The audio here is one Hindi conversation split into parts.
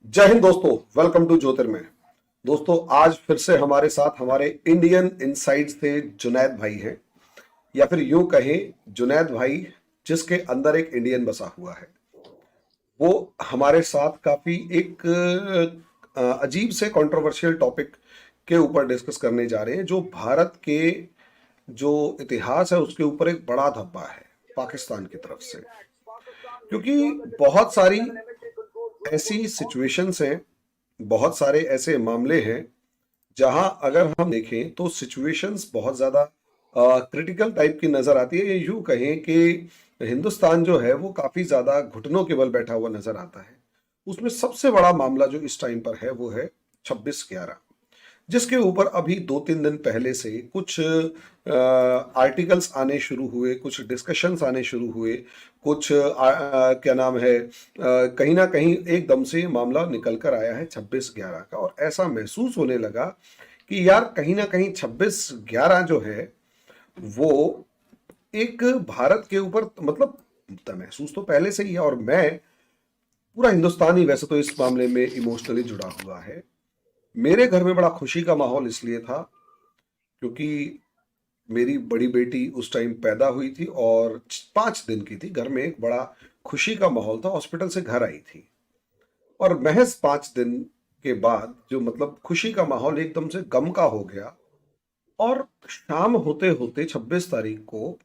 जय हिंद दोस्तों, वेलकम टू ज्योतिर्मय। दोस्तों, आज फिर से हमारे साथ हमारे इंडियन इनसाइड से जुनैद भाई हैं, या फिर यूं कहें जुनैद भाई जिसके अंदर एक इंडियन बसा हुआ है। वो हमारे साथ काफी एक अजीब से कंट्रोवर्शियल टॉपिक के ऊपर डिस्कस करने जा रहे हैं, जो भारत के जो इतिहास है उसके ऊपर एक बड़ा धब्बा है पाकिस्तान की तरफ से। क्योंकि बहुत सारी ऐसी सिचुएशंस हैं, बहुत सारे ऐसे मामले हैं जहां अगर हम देखें तो सिचुएशंस बहुत ज्यादा क्रिटिकल टाइप की नजर आती है। ये यूं कहें कि हिंदुस्तान जो है वो काफी ज्यादा घुटनों के बल बैठा हुआ नजर आता है। उसमें सबसे बड़ा मामला जो इस टाइम पर है वो है 26/11, जिसके ऊपर अभी 2-3 दिन पहले से कुछ आर्टिकल्स आने शुरू हुए, कुछ डिस्कशंस आने शुरू हुए, कुछ क्या नाम है, कहीं ना कहीं एकदम से मामला निकल कर आया है 26/11 का। और ऐसा महसूस होने लगा कि यार कहीं ना कहीं 26/11 जो है वो एक भारत के ऊपर, मतलब महसूस तो पहले से ही है। और मैं पूरा हिंदुस्तान ही वैसे तो इस मामले में इमोशनली जुड़ा हुआ है। मेरे घर में बड़ा खुशी का माहौल इसलिए था क्योंकि मेरी बड़ी बेटी उस टाइम पैदा हुई थी और 5 दिन की थी। घर में एक बड़ा खुशी का माहौल था, हॉस्पिटल से घर आई थी और महज 5 दिन के बाद जो मतलब खुशी का माहौल एकदम से गम का हो गया। और शाम होते होते 26 तारीख को,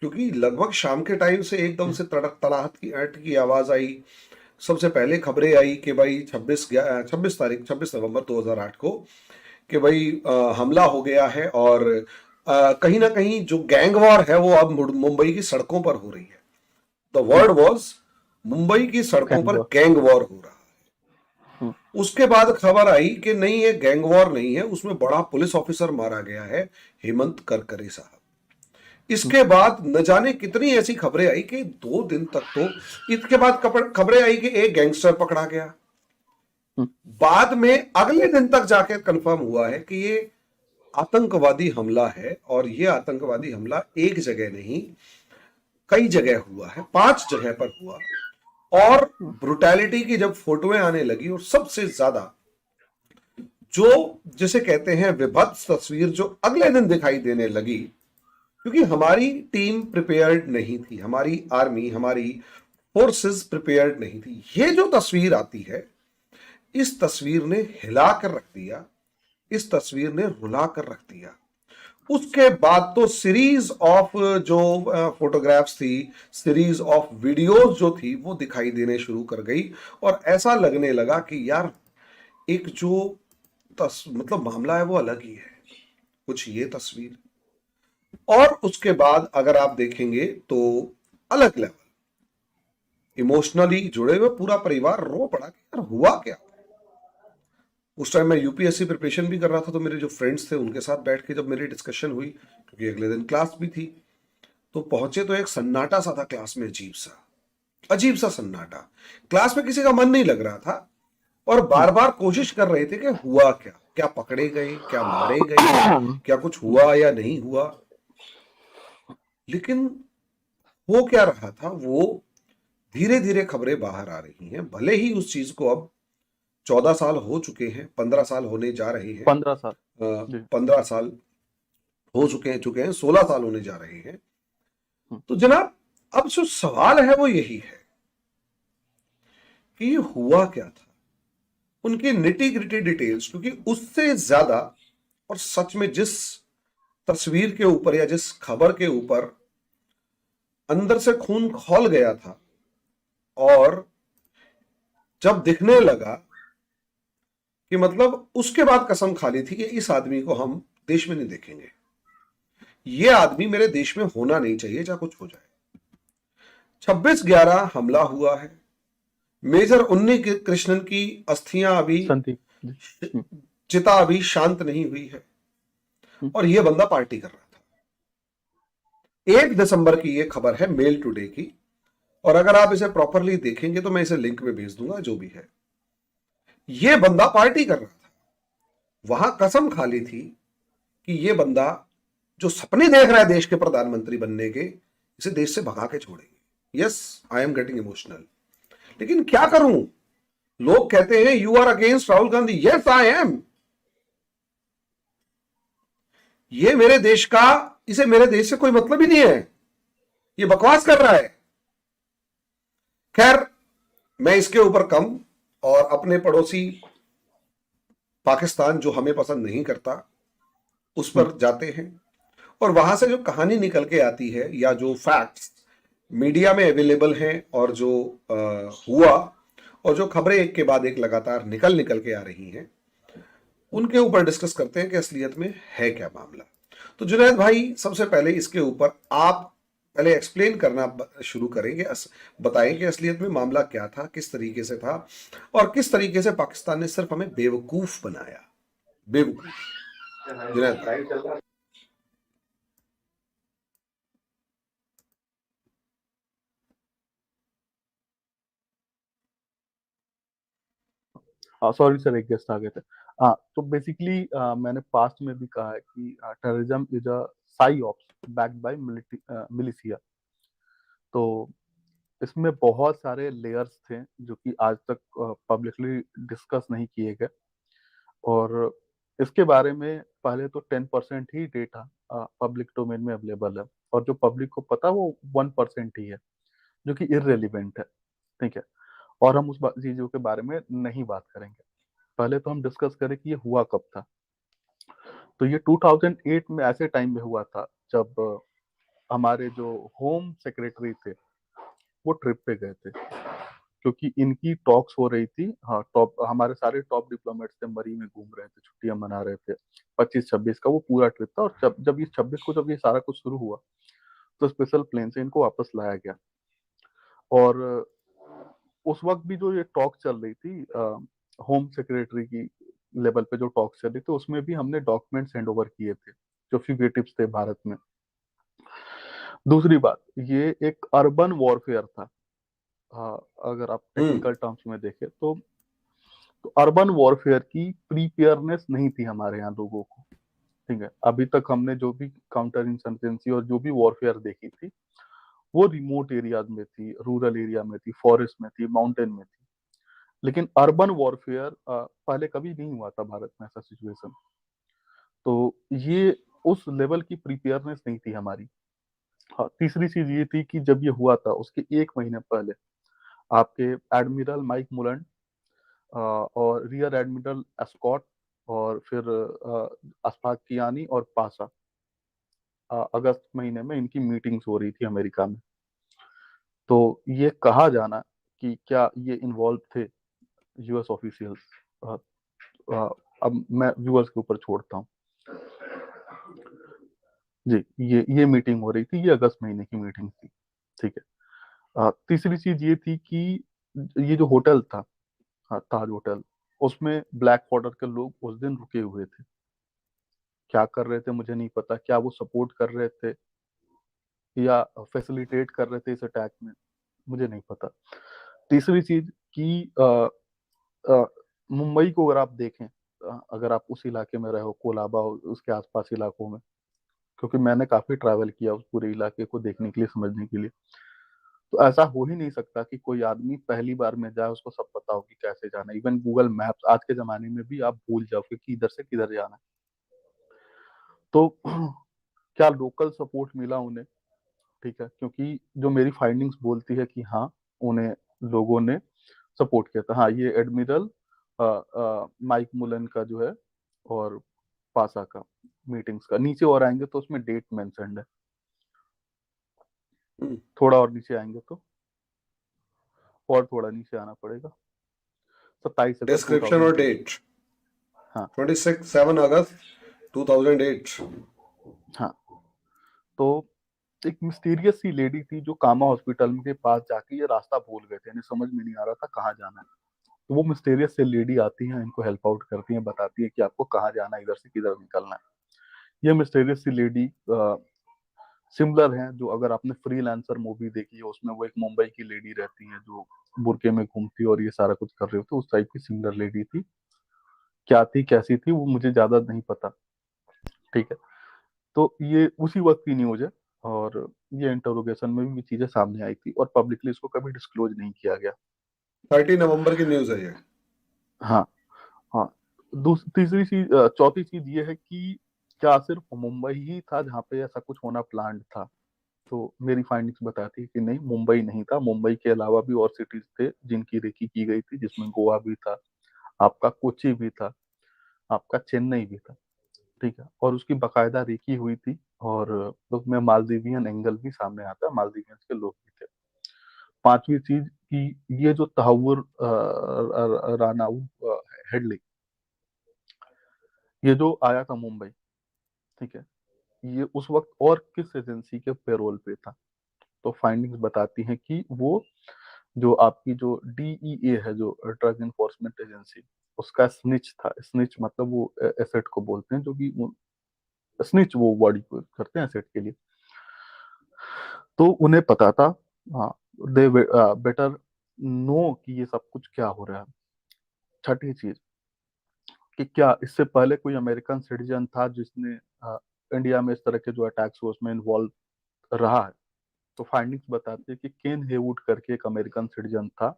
क्योंकि लगभग शाम के टाइम से एकदम से तड़क तड़ाहट की ऐंठ की आवाज आई। सबसे पहले खबरें आई कि भाई 26 नवंबर 2008 को कि भाई हमला हो गया है और कहीं ना कहीं जो गैंग वॉर है वो अब मुंबई की सड़कों पर हो रही है। The hmm, word was Mumbai की सड़कों पर गैंग गैंग वॉर हो रहा है। वॉर। उसके बाद खबर आई कि नहीं, ये गैंग वॉर नहीं है, उसमें बड़ा पुलिस ऑफिसर मारा गया है, हेमंत करकरे साहब। इसके बाद न जाने कितनी ऐसी खबरें आई कि 2 दिन तक तो इसके बाद खबरें आई कि एक गैंगस्टर पकड़ा गया। बाद में अगले दिन तक जाकर कंफर्म हुआ है कि ये आतंकवादी हमला है। और ये आतंकवादी हमला एक जगह नहीं, कई जगह हुआ है, 5 जगह पर हुआ। और ब्रुटैलिटी की जब फोटोएं आने लगी और सबसे ज्यादा जो जिसे कहते हैं विभत्स तस्वीर जो अगले दिन दिखाई देने लगी, क्योंकि हमारी टीम प्रिपेयर्ड नहीं थी, हमारी आर्मी, हमारी फोर्सेस प्रिपेयर्ड नहीं थी। ये जो तस्वीर आती है, इस तस्वीर ने हिला कर रख दिया, इस तस्वीर ने रुला कर रख दिया। उसके बाद तो सीरीज ऑफ जो फोटोग्राफ्स थी, सीरीज ऑफ वीडियोस जो थी वो दिखाई देने शुरू कर गई। और ऐसा लगने लगा कि यार एक जो मतलब मामला है वो अलग ही है, कुछ ये तस्वीर। और उसके बाद अगर आप देखेंगे तो अलग लेवल इमोशनली जुड़े हुए पूरा परिवार रो पड़ा कि यार हुआ क्या। उस टाइम मैं यूपीएससी प्रिपरेशन भी कर रहा था, तो मेरे जो फ्रेंड्स थे उनके साथ बैठ के जब मेरी डिस्कशन हुई, क्योंकि अगले दिन क्लास भी थी, तो पहुंचे तो एक सन्नाटा सा था क्लास में, अजीब सा सन्नाटा। क्लास में किसी का मन नहीं लग रहा था और बार बार कोशिश कर रहे थे कि हुआ क्या, क्या पकड़े गए, क्या मारे गए, क्या कुछ हुआ या नहीं हुआ। लेकिन हो क्या रहा था, वो धीरे धीरे खबरें बाहर आ रही हैं। भले ही उस चीज को अब 14 साल हो चुके हैं, 15 साल होने जा रहे हैं, 15 साल। जी। 15 साल हो चुके हैं, 16 साल होने जा रहे हैं। हम्म, तो जनाब, अब जो सवाल है वो यही है कि ये हुआ क्या था, उनकी निटी ग्रिटी डिटेल्स। क्योंकि उससे ज्यादा, और सच में जिस तस्वीर के ऊपर या जिस खबर के ऊपर अंदर से खून खौल गया था, और जब दिखने लगा कि मतलब उसके बाद कसम खा ली थी कि इस आदमी को हम देश में नहीं देखेंगे, ये आदमी मेरे देश में होना नहीं चाहिए, चाहे कुछ हो जाए। 26/11 हमला हुआ है, मेजर उन्नी कृष्णन की अस्थियां अभी, संति। जी। चिता अभी शांत नहीं हुई है, हम्म, और यह बंदा पार्टी कर रहा था। 1 दिसंबर की यह खबर है, मेल टुडे की। और अगर आप इसे प्रॉपरली देखेंगे तो मैं इसे लिंक में भेज दूंगा, जो भी है। यह बंदा पार्टी कर रहा था, वहां कसम खा ली थी कि यह बंदा जो सपने देख रहा है देश के प्रधानमंत्री बनने के, इसे देश से भगा के छोड़ेंगे। Yes, I am getting emotional. लेकिन क्या करूं, लोग कहते हैं you are against Rahul Gandhi, yes I am. ये मेरे देश का, इसे मेरे देश से कोई मतलब ही नहीं है, ये बकवास कर रहा है। खैर, मैं इसके ऊपर कम, और अपने पड़ोसी पाकिस्तान जो हमें पसंद नहीं करता उस पर जाते हैं, और वहां से जो कहानी निकल के आती है या जो फैक्ट्स मीडिया में अवेलेबल हैं और जो हुआ, और जो खबरें एक के बाद एक लगातार निकल निकल के आ रही हैं, उनके ऊपर डिस्कस करते हैं कि असलियत में है क्या मामला। तो जुनैद भाई, सबसे पहले इसके ऊपर आप पहले एक्सप्लेन करना शुरू करेंगे, बताएं कि असलियत में मामला क्या था, किस तरीके से था, और किस तरीके से पाकिस्तान ने सिर्फ हमें बेवकूफ बनाया। बेवकूफ जुनैद भाई। हाँ सॉरी सर, एक गेस्ट आ गए थे। हाँ, तो बेसिकली मैंने पास्ट में भी कहा है कि terrorism is a Sai ops backed by militia. तो इसमें बहुत सारे लेयर्स थे जो कि आज तक पब्लिकली डिस्कस नहीं किए गए, और इसके बारे में पहले तो 10% ही डेटा पब्लिक डोमेन में अवेलेबल है, और जो पब्लिक को पता वो 1% ही है, जो कि इररेलिवेंट है। ठीक है, और हम उस चीजों के बारे में नहीं बात करेंगे। पहले तो हम डिस्कस करें कि ये हुआ कब था। तो ये 2008 में ऐसे टाइम में हुआ था जब हमारे जो होम सेक्रेटरी थे वो ट्रिप पे गए थे, क्योंकि इनकी टॉक्स हो रही थी। हाँ, टॉप हमारे सारे टॉप डिप्लोमेट्स थे, मरी में घूम रहे थे, छुट्टियां मना रहे थे। 25-26 का वो पूरा ट्रिप था, और जब ये 26 को जब ये सारा कुछ शुरू हुआ तो स्पेशल प्लेन से इनको वापस लाया गया। और उस वक्त भी जो ये टॉक चल रही थी, होम सेक्रेटरी की लेवल पे जो टॉक चल रही थी, उसमें भी हमने डॉक्यूमेंट्स हैंड ओवर किए थे जो फ्यूगेटिव्स थे भारत में। दूसरी बात, ये एक अर्बन वॉरफेयर था। हाँ, अगर आप टेक्निकल टर्म्स में देखें तो अर्बन वॉरफेयर की प्रीपेयरनेस नहीं थी हमारे यहाँ लोगों को। ठीक है, अभी तक हमने जो भी काउंटर इंसर्जेंसी और जो भी वॉरफेयर देखी थी वो रिमोट एरियाज में थी, रूरल एरिया में थी, फॉरेस्ट में थी, माउंटेन में थी। लेकिन अर्बन वॉरफेयर पहले कभी नहीं हुआ था भारत में, ऐसा सिचुएशन। तो ये उस लेवल की प्रिपेयरनेस नहीं थी हमारी। हाँ, तीसरी चीज ये थी कि जब ये हुआ था उसके 1 महीने पहले आपके एडमिरल माइक मुलन और रियर एडमिरल एस्कॉट और फिर अशफाक कियानी और पासा, अगस्त महीने में इनकी मीटिंग्स हो रही थी अमेरिका में। तो ये कहा जाना कि क्या ये इन्वॉल्व थे यूएस ऑफिशियल्स, अब मैं व्यूअर्स के ऊपर छोड़ता हूँ। जी, ये मीटिंग हो रही थी, ये अगस्त महीने की मीटिंग थी। ठीक है, तीसरी चीज ये थी कि ये जो होटल था, ताज होटल, उसमें ब्लैक वाटर के लोग उस दिन रुके हुए थे। क्या कर रहे थे मुझे नहीं पता, क्या वो सपोर्ट कर रहे थे या फैसिलिटेट कर रहे थे इस अटैक में, मुझे नहीं पता। तीसरी चीज कि अ, मुंबई को अगर आप देखें, अगर आप उस इलाके में रहे हो, कोलाबा उसके आसपास इलाकों में, क्योंकि मैंने काफी ट्रैवल किया उस पूरे इलाके को देखने के लिए, समझने के लिए, तो ऐसा हो ही नहीं सकता कि कोई आदमी पहली बार में जाए उसको सब पता हो कि कैसे जाना है। इवन गूगल मैप्स आज के जमाने में भी आप भूल जाओगे कि इधर से किधर जाना है। तो क्या लोकल सपोर्ट मिला उन्हें? ठीक है, क्योंकि जो मेरी फाइंडिंग्स बोलती है कि हाँ, उन्हें लोगों ने सपोर्ट किया था। हाँ, ये एडमिरल माइक मुलन का जो है और पासा का मीटिंग्स का, नीचे और आएंगे तो उसमें डेट मेंशन्ड है। थोड़ा और नीचे आएंगे तो, और थोड़ा नीचे आना पड़ेगा, 27 अगस्त डिस्क्रिप्शन और 2008। डेट हाँ 7 अगस्त 2008। हाँ, तो एक मिस्टीरियस सी लेडी थी जो कामा हॉस्पिटल के पास जाके ये रास्ता भूल गए थे, इन्हें समझ में नहीं आ रहा था कहाँ जाना है। तो वो मिस्टीरियस सी लेडी आती है, इनको हेल्प आउट करती है, बताती है कि आपको कहाँ जाना है, इधर से किधर निकलना है। ये मिस्टीरियस सी लेडी सिमिलर है, जो अगर आपने फ्रीलांसर मूवी देखी है उसमें वो एक मुंबई की लेडी रहती है जो बुरके में घूमती है और ये सारा कुछ कर रही होती है, उस टाइप की सिमिलर लेडी थी। क्या थी कैसी थी वो मुझे ज्यादा नहीं पता। ठीक है, तो ये उसी वक्त की न्यूज है, और ये इंटरोगेशन में भी चीजें सामने आई थी और पब्लिकली इसको कभी डिस्क्लोज नहीं किया गया। 30 नवंबर की न्यूज है ये। हाँ, हाँ। तीसरी चीज, चौथी चीज ये है कि क्या सिर्फ मुंबई ही था जहाँ पे ऐसा कुछ होना प्लान्ड था? तो मेरी फाइंडिंग्स बताती है कि नहीं, मुंबई नहीं था। मुंबई के अलावा भी और सिटीज थे जिनकी रेकी की गई थी, जिसमें गोवा भी था, आपका कोची भी था, आपका चेन्नई भी था। ठीक है, और उसकी बकायदा रेकी हुई थी, और उसमें मालदीवियन एंगल भी सामने आता है, मालदीवियंस के लोग भी थे। पांचवी चीज कि ये जो तहव्वुर रानाऊ हेडली, ये जो आया था मुंबई, ठीक है, ये उस वक्त और किस एजेंसी के पेरोल पे था? तो फाइंडिंग्स बताती हैं कि वो जो आपकी जो डीईए है, जो ड्रग इन्फोर्समेंट एजेंसी, उसका स्निच था। स्निच मतलब वो एसेट को बोलते हैं, जो कि स्निच वो बॉडी को करते हैं एसेट के लिए। तो उन्हें पता था, हाँ, दे बेटर नो कि ये सब कुछ क्या हो रहा है। छठी चीज कि क्या इससे पहले कोई अमेरिकन सिटीजन था जिसने इंडिया में इस तरह के जो अटैक्स हुए उसमें इन्वॉल्व रहा है? तो फाइंडिंग्स बताती है कि केन हेवुड करके एक अमेरिकन सिटीजन था,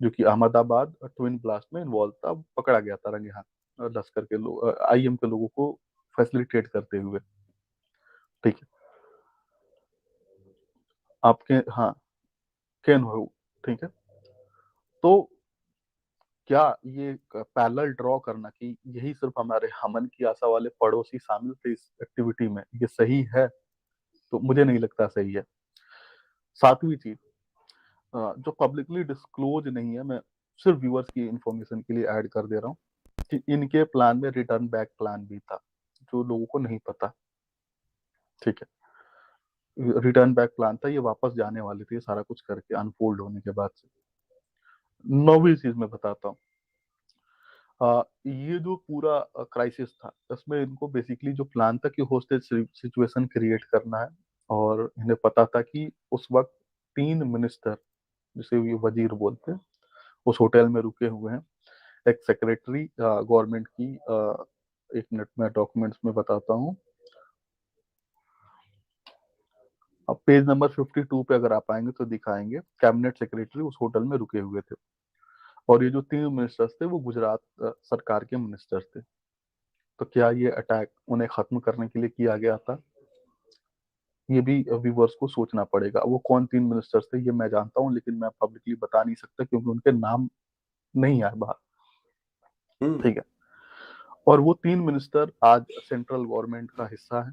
जो कि अहमदाबाद ट्विन ब्लास्ट में इन्वॉल्व था, पकड़ा गया था रंगे हाथ, लश्कर के लोग, आईएम के लोगों को फैसिलिटेट करते हुए। ठीक है, आपके, हाँ, केन हेवुड। ठीक है, तो क्या ये पैरेलल ड्रॉ करना कि यही सिर्फ हमारे हमन की आशा वाले पड़ोसी शामिल थे इस एक्टिविटी में, ये सही है? तो मुझे नहीं लगता सही है। सातवीं चीज, जो पब्लिकली डिस्क्लोज नहीं है, मैं सिर्फ व्यूअर्स की इंफॉर्मेशन के लिए ऐड कर दे रहा हूँ कि इनके प्लान में रिटर्न बैक प्लान भी था, जो लोगों को नहीं पता। ठीक है, रिटर्न बैक प्लान था, ये वापस जाने वाले थे सारा कुछ करके अनफोल्ड होने के बाद से। नौवीं चीज मैं बताता हूँ, ये जो पूरा क्राइसिस था, इसमें इनको बेसिकली जो प्लान था कि होस्टेज सिचुएशन क्रिएट करना है, और इन्हें पता था कि उस वक्त 3 मिनिस्टर, जिसे ये वजीर बोलते हैं, उस होटल में रुके हुए हैं। एक सेक्रेटरी गवर्नमेंट की, एक मिनट में डॉक्यूमेंट्स में बताता हूँ। अब पेज नंबर 52 पे अगर आप आएंगे तो दिखाएंगे कैबिनेट सेक्रेटरी उस होटल में रुके हुए थे, और ये जो 3 मिनिस्टर्स थे वो गुजरात सरकार के मिनिस्टर्स थे। तो क्या ये अटैक उन्हें खत्म करने के लिए किया गया था? ये भी व्यूवर्स को सोचना पड़ेगा। वो कौन 3 मिनिस्टर्स थे ये मैं जानता हूँ, लेकिन मैं पब्लिकली बता नहीं सकता क्योंकि उनके नाम नहीं आए बाहर। ठीक है, और वो 3 मिनिस्टर आज सेंट्रल गवर्नमेंट का हिस्सा है,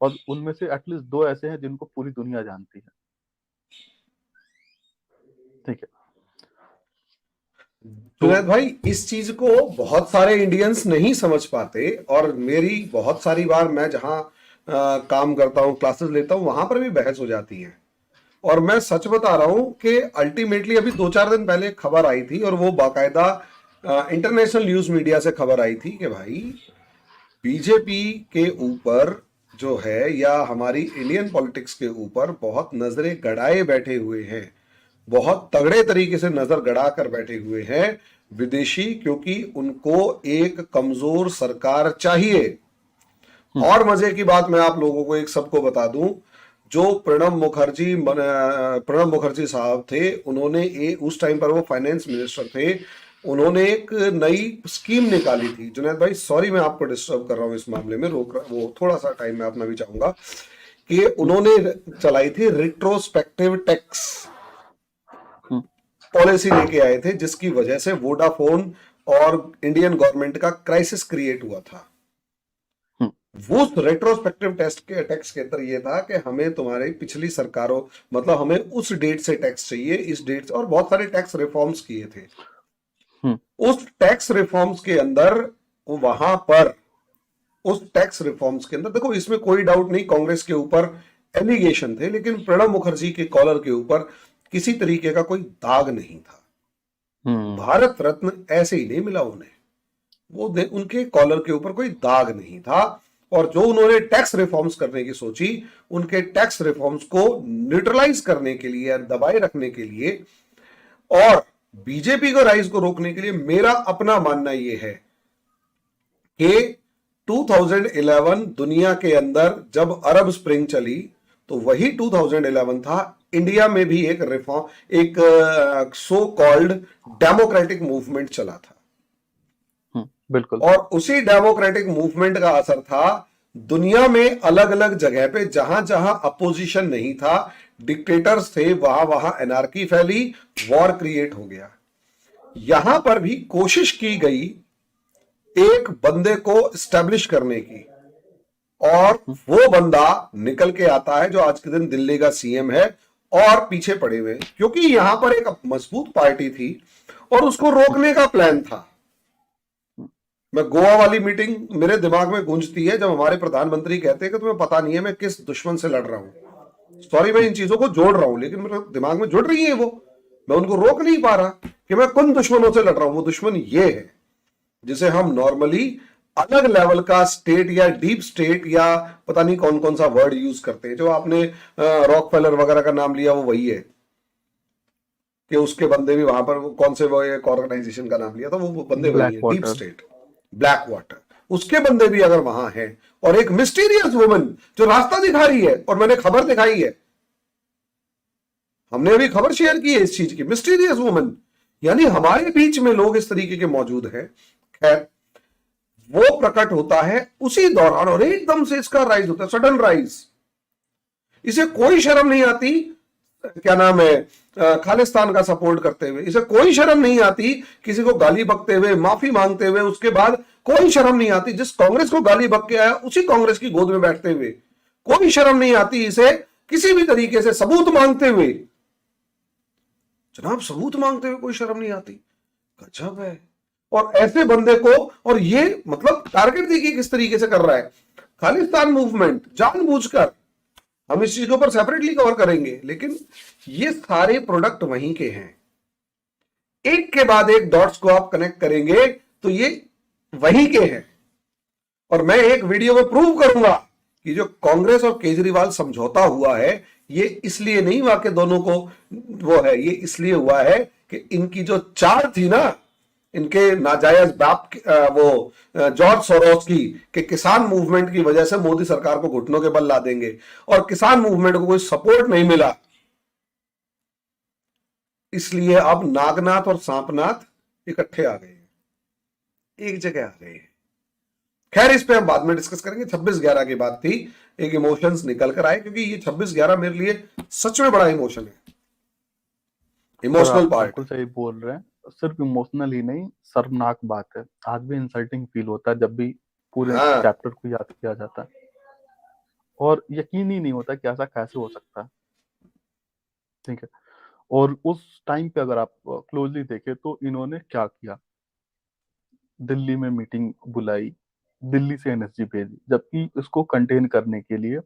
और उनमें से एटलीस्ट 2 ऐसे हैं जिनको पूरी दुनिया जानती है। ठीक है, तो जुनैद भाई, इस चीज को बहुत सारे इंडियंस नहीं समझ पाते, और मेरी बहुत सारी बार मैं जहां काम करता हूं, क्लासेस लेता हूं, वहां पर भी बहस हो जाती है। और मैं सच बता रहा हूं कि अल्टीमेटली अभी 2-4 दिन पहले एक खबर आई थी, और वो बाकायदा इंटरनेशनल न्यूज मीडिया से खबर आई थी कि भाई बीजेपी के ऊपर जो है, या हमारी इंडियन पॉलिटिक्स के ऊपर बहुत नजरें गड़ाए बैठे हुए हैं, बहुत तगड़े तरीके से नजर गड़ा कर बैठे हुए हैं विदेशी, क्योंकि उनको एक कमजोर सरकार चाहिए। और मजे की बात मैं आप लोगों को एक सबको बता दूं, जो प्रणब मुखर्जी साहब थे, उन्होंने उस टाइम पर वो फाइनेंस मिनिस्टर थे, उन्होंने एक नई स्कीम निकाली थी। जुनैद भाई, सॉरी मैं आपको डिस्टर्ब कर रहा हूं इस मामले में, रोक रहा वो थोड़ा सा टाइम मैं अपना भी चाहूंगा, कि उन्होंने चलाई थी रिट्रोस्पेक्टिव टैक्स पॉलिसी, लेके आए थे, जिसकी वजह से वोडाफोन और इंडियन गवर्नमेंट का क्राइसिस क्रिएट हुआ था। वो रेट्रोस्पेक्टिव टैक्स के अंदर ये था कि हमें तुम्हारी पिछली सरकारों, मतलब हमें उस डेट से टैक्स चाहिए, इस डेट से, और बहुत सारे टैक्स रिफॉर्म्स किए थे। उस टैक्स रिफॉर्म्स के अंदर, वहां पर उस टैक्स रिफॉर्म्स के अंदर, देखो इसमें कोई डाउट नहीं, कांग्रेस के ऊपर एलिगेशन थे, लेकिन प्रणब मुखर्जी के कॉलर के ऊपर किसी तरीके का कोई दाग नहीं था। भारत रत्न ऐसे ही नहीं मिला उन्हें, उनके कॉलर के ऊपर कोई दाग नहीं था। और जो उन्होंने टैक्स रिफॉर्म्स करने की सोची, उनके टैक्स रिफॉर्म्स को न्यूट्रलाइज करने के लिए, दबाए रखने के लिए, और बीजेपी को राइज को रोकने के लिए, मेरा अपना मानना यह है कि 2011 दुनिया के अंदर जब अरब स्प्रिंग चली, तो वही 2011 था इंडिया में भी एक रिफॉर्म, एक सो कॉल्ड डेमोक्रेटिक मूवमेंट चला था। बिल्कुल। और उसी डेमोक्रेटिक मूवमेंट का असर था दुनिया में अलग अलग जगह पे, जहां जहां अपोजिशन नहीं था, डिक्टेटर्स थे, वहां वहां एनार्की फैली, वॉर क्रिएट हो गया। यहां पर भी कोशिश की गई एक बंदे को स्टैब्लिश करने की, और वो बंदा निकल के आता है जो आज के दिन दिल्ली का सीएम है, और पीछे पड़े हुए क्योंकि यहां पर एक मजबूत पार्टी थी और उसको रोकने का प्लान था। मैं गोवा वाली मीटिंग मेरे दिमाग में गूंजती है जब हमारे प्रधानमंत्री कहते हैं कि तुम्हें पता नहीं है मैं किस दुश्मन से लड़ रहा हूं। सॉरी, मैं इन चीजों को जोड़ रहा हूं, लेकिन मेरे दिमाग में जुड़ रही है वो, मैं उनको रोक नहीं पा रहा कि मैं किन दुश्मनों से लड़ रहा हूं। वो दुश्मन ये है जिसे हम नॉर्मली अलग लेवल का स्टेट या डीप स्टेट या पता नहीं कौन कौन सा वर्ड यूज करते हैं। जो आपने रॉकफेलर वगैरह का नाम लिया वो वही है कि उसके बंदे भी वहां पर कौन से वो एक ऑर्गेनाइजेशन का नाम लिया था, वो बंदे वही ब्लैक है, deep water. State, black water, उसके बंदे भी अगर वहां हैं, और एक मिस्टीरियस वुमन जो रास्ता दिखा रही है, और मैंने खबर दिखाई है, हमने अभी खबर शेयर की है इस चीज की, मिस्टीरियस वुमन, यानी हमारे बीच में लोग इस तरीके के मौजूद हैं। खैर, वो प्रकट होता है उसी दौरान और एकदम से इसका राइज होता है, सडन राइज। इसे कोई शर्म नहीं आती, क्या नाम है, खालिस्तान का सपोर्ट करते हुए इसे कोई शर्म नहीं आती, किसी को गाली बकते हुए, माफी मांगते हुए, उसके बाद कोई शर्म नहीं आती जिस कांग्रेस को गाली बक के आया उसी कांग्रेस की गोद में बैठते हुए, कोई शर्म नहीं आती इसे किसी भी तरीके से सबूत मांगते हुए। जनाब, सबूत मांगते हुए कोई शर्म नहीं आती, गजब है। और ऐसे बंदे को, और ये मतलब टारगेट देखिए किस तरीके से कर रहा है, खालिस्तान मूवमेंट जानबूझकर, हम इस चीज के ऊपर सेपरेटली कवर करेंगे, लेकिन ये सारे प्रोडक्ट वहीं के हैं। एक के बाद एक डॉट्स को आप कनेक्ट करेंगे तो ये वहीं के हैं। और मैं एक वीडियो में प्रूव करूंगा कि जो कांग्रेस और केजरीवाल समझौता हुआ है, ये इसलिए नहीं हुआ कि दोनों को वो है, ये इसलिए हुआ है कि इनकी जो चाल थी ना, इनके नाजायज बाप वो जॉर्ज सोरोस की, कि किसान मूवमेंट की वजह से मोदी सरकार को घुटनों के बल ला देंगे, और किसान मूवमेंट को कोई सपोर्ट नहीं मिला, इसलिए अब नागनाथ और सांपनाथ इकट्ठे आ गए, एक जगह आ गए। खैर, इस पे हम बाद में डिस्कस करेंगे। 26/11 की बात थी, एक इमोशंस निकल कर आए, क्योंकि ये 26/11 मेरे लिए सच में बड़ा इमोशन है, सर इमोशनल आप पार्ट। बिल्कुल सही बोल रहे हैं, सिर्फ इमोशनल ही नहीं, शर्मनाक बात है। आज भी इंसल्टिंग फील होता है जब भी पूरे हाँ, चैप्टर को याद किया जाता है, और यकीन ही नहीं होता कि ऐसा कैसे हो सकता है। ठीक है। और उस टाइम पे अगर आप क्लोजली देखें तो इन्होंने क्या किया, दिल्ली में मीटिंग बुलाई, दिल्ली से एनएसजी भेजी, जबकि इसको कंटेन करने के लिए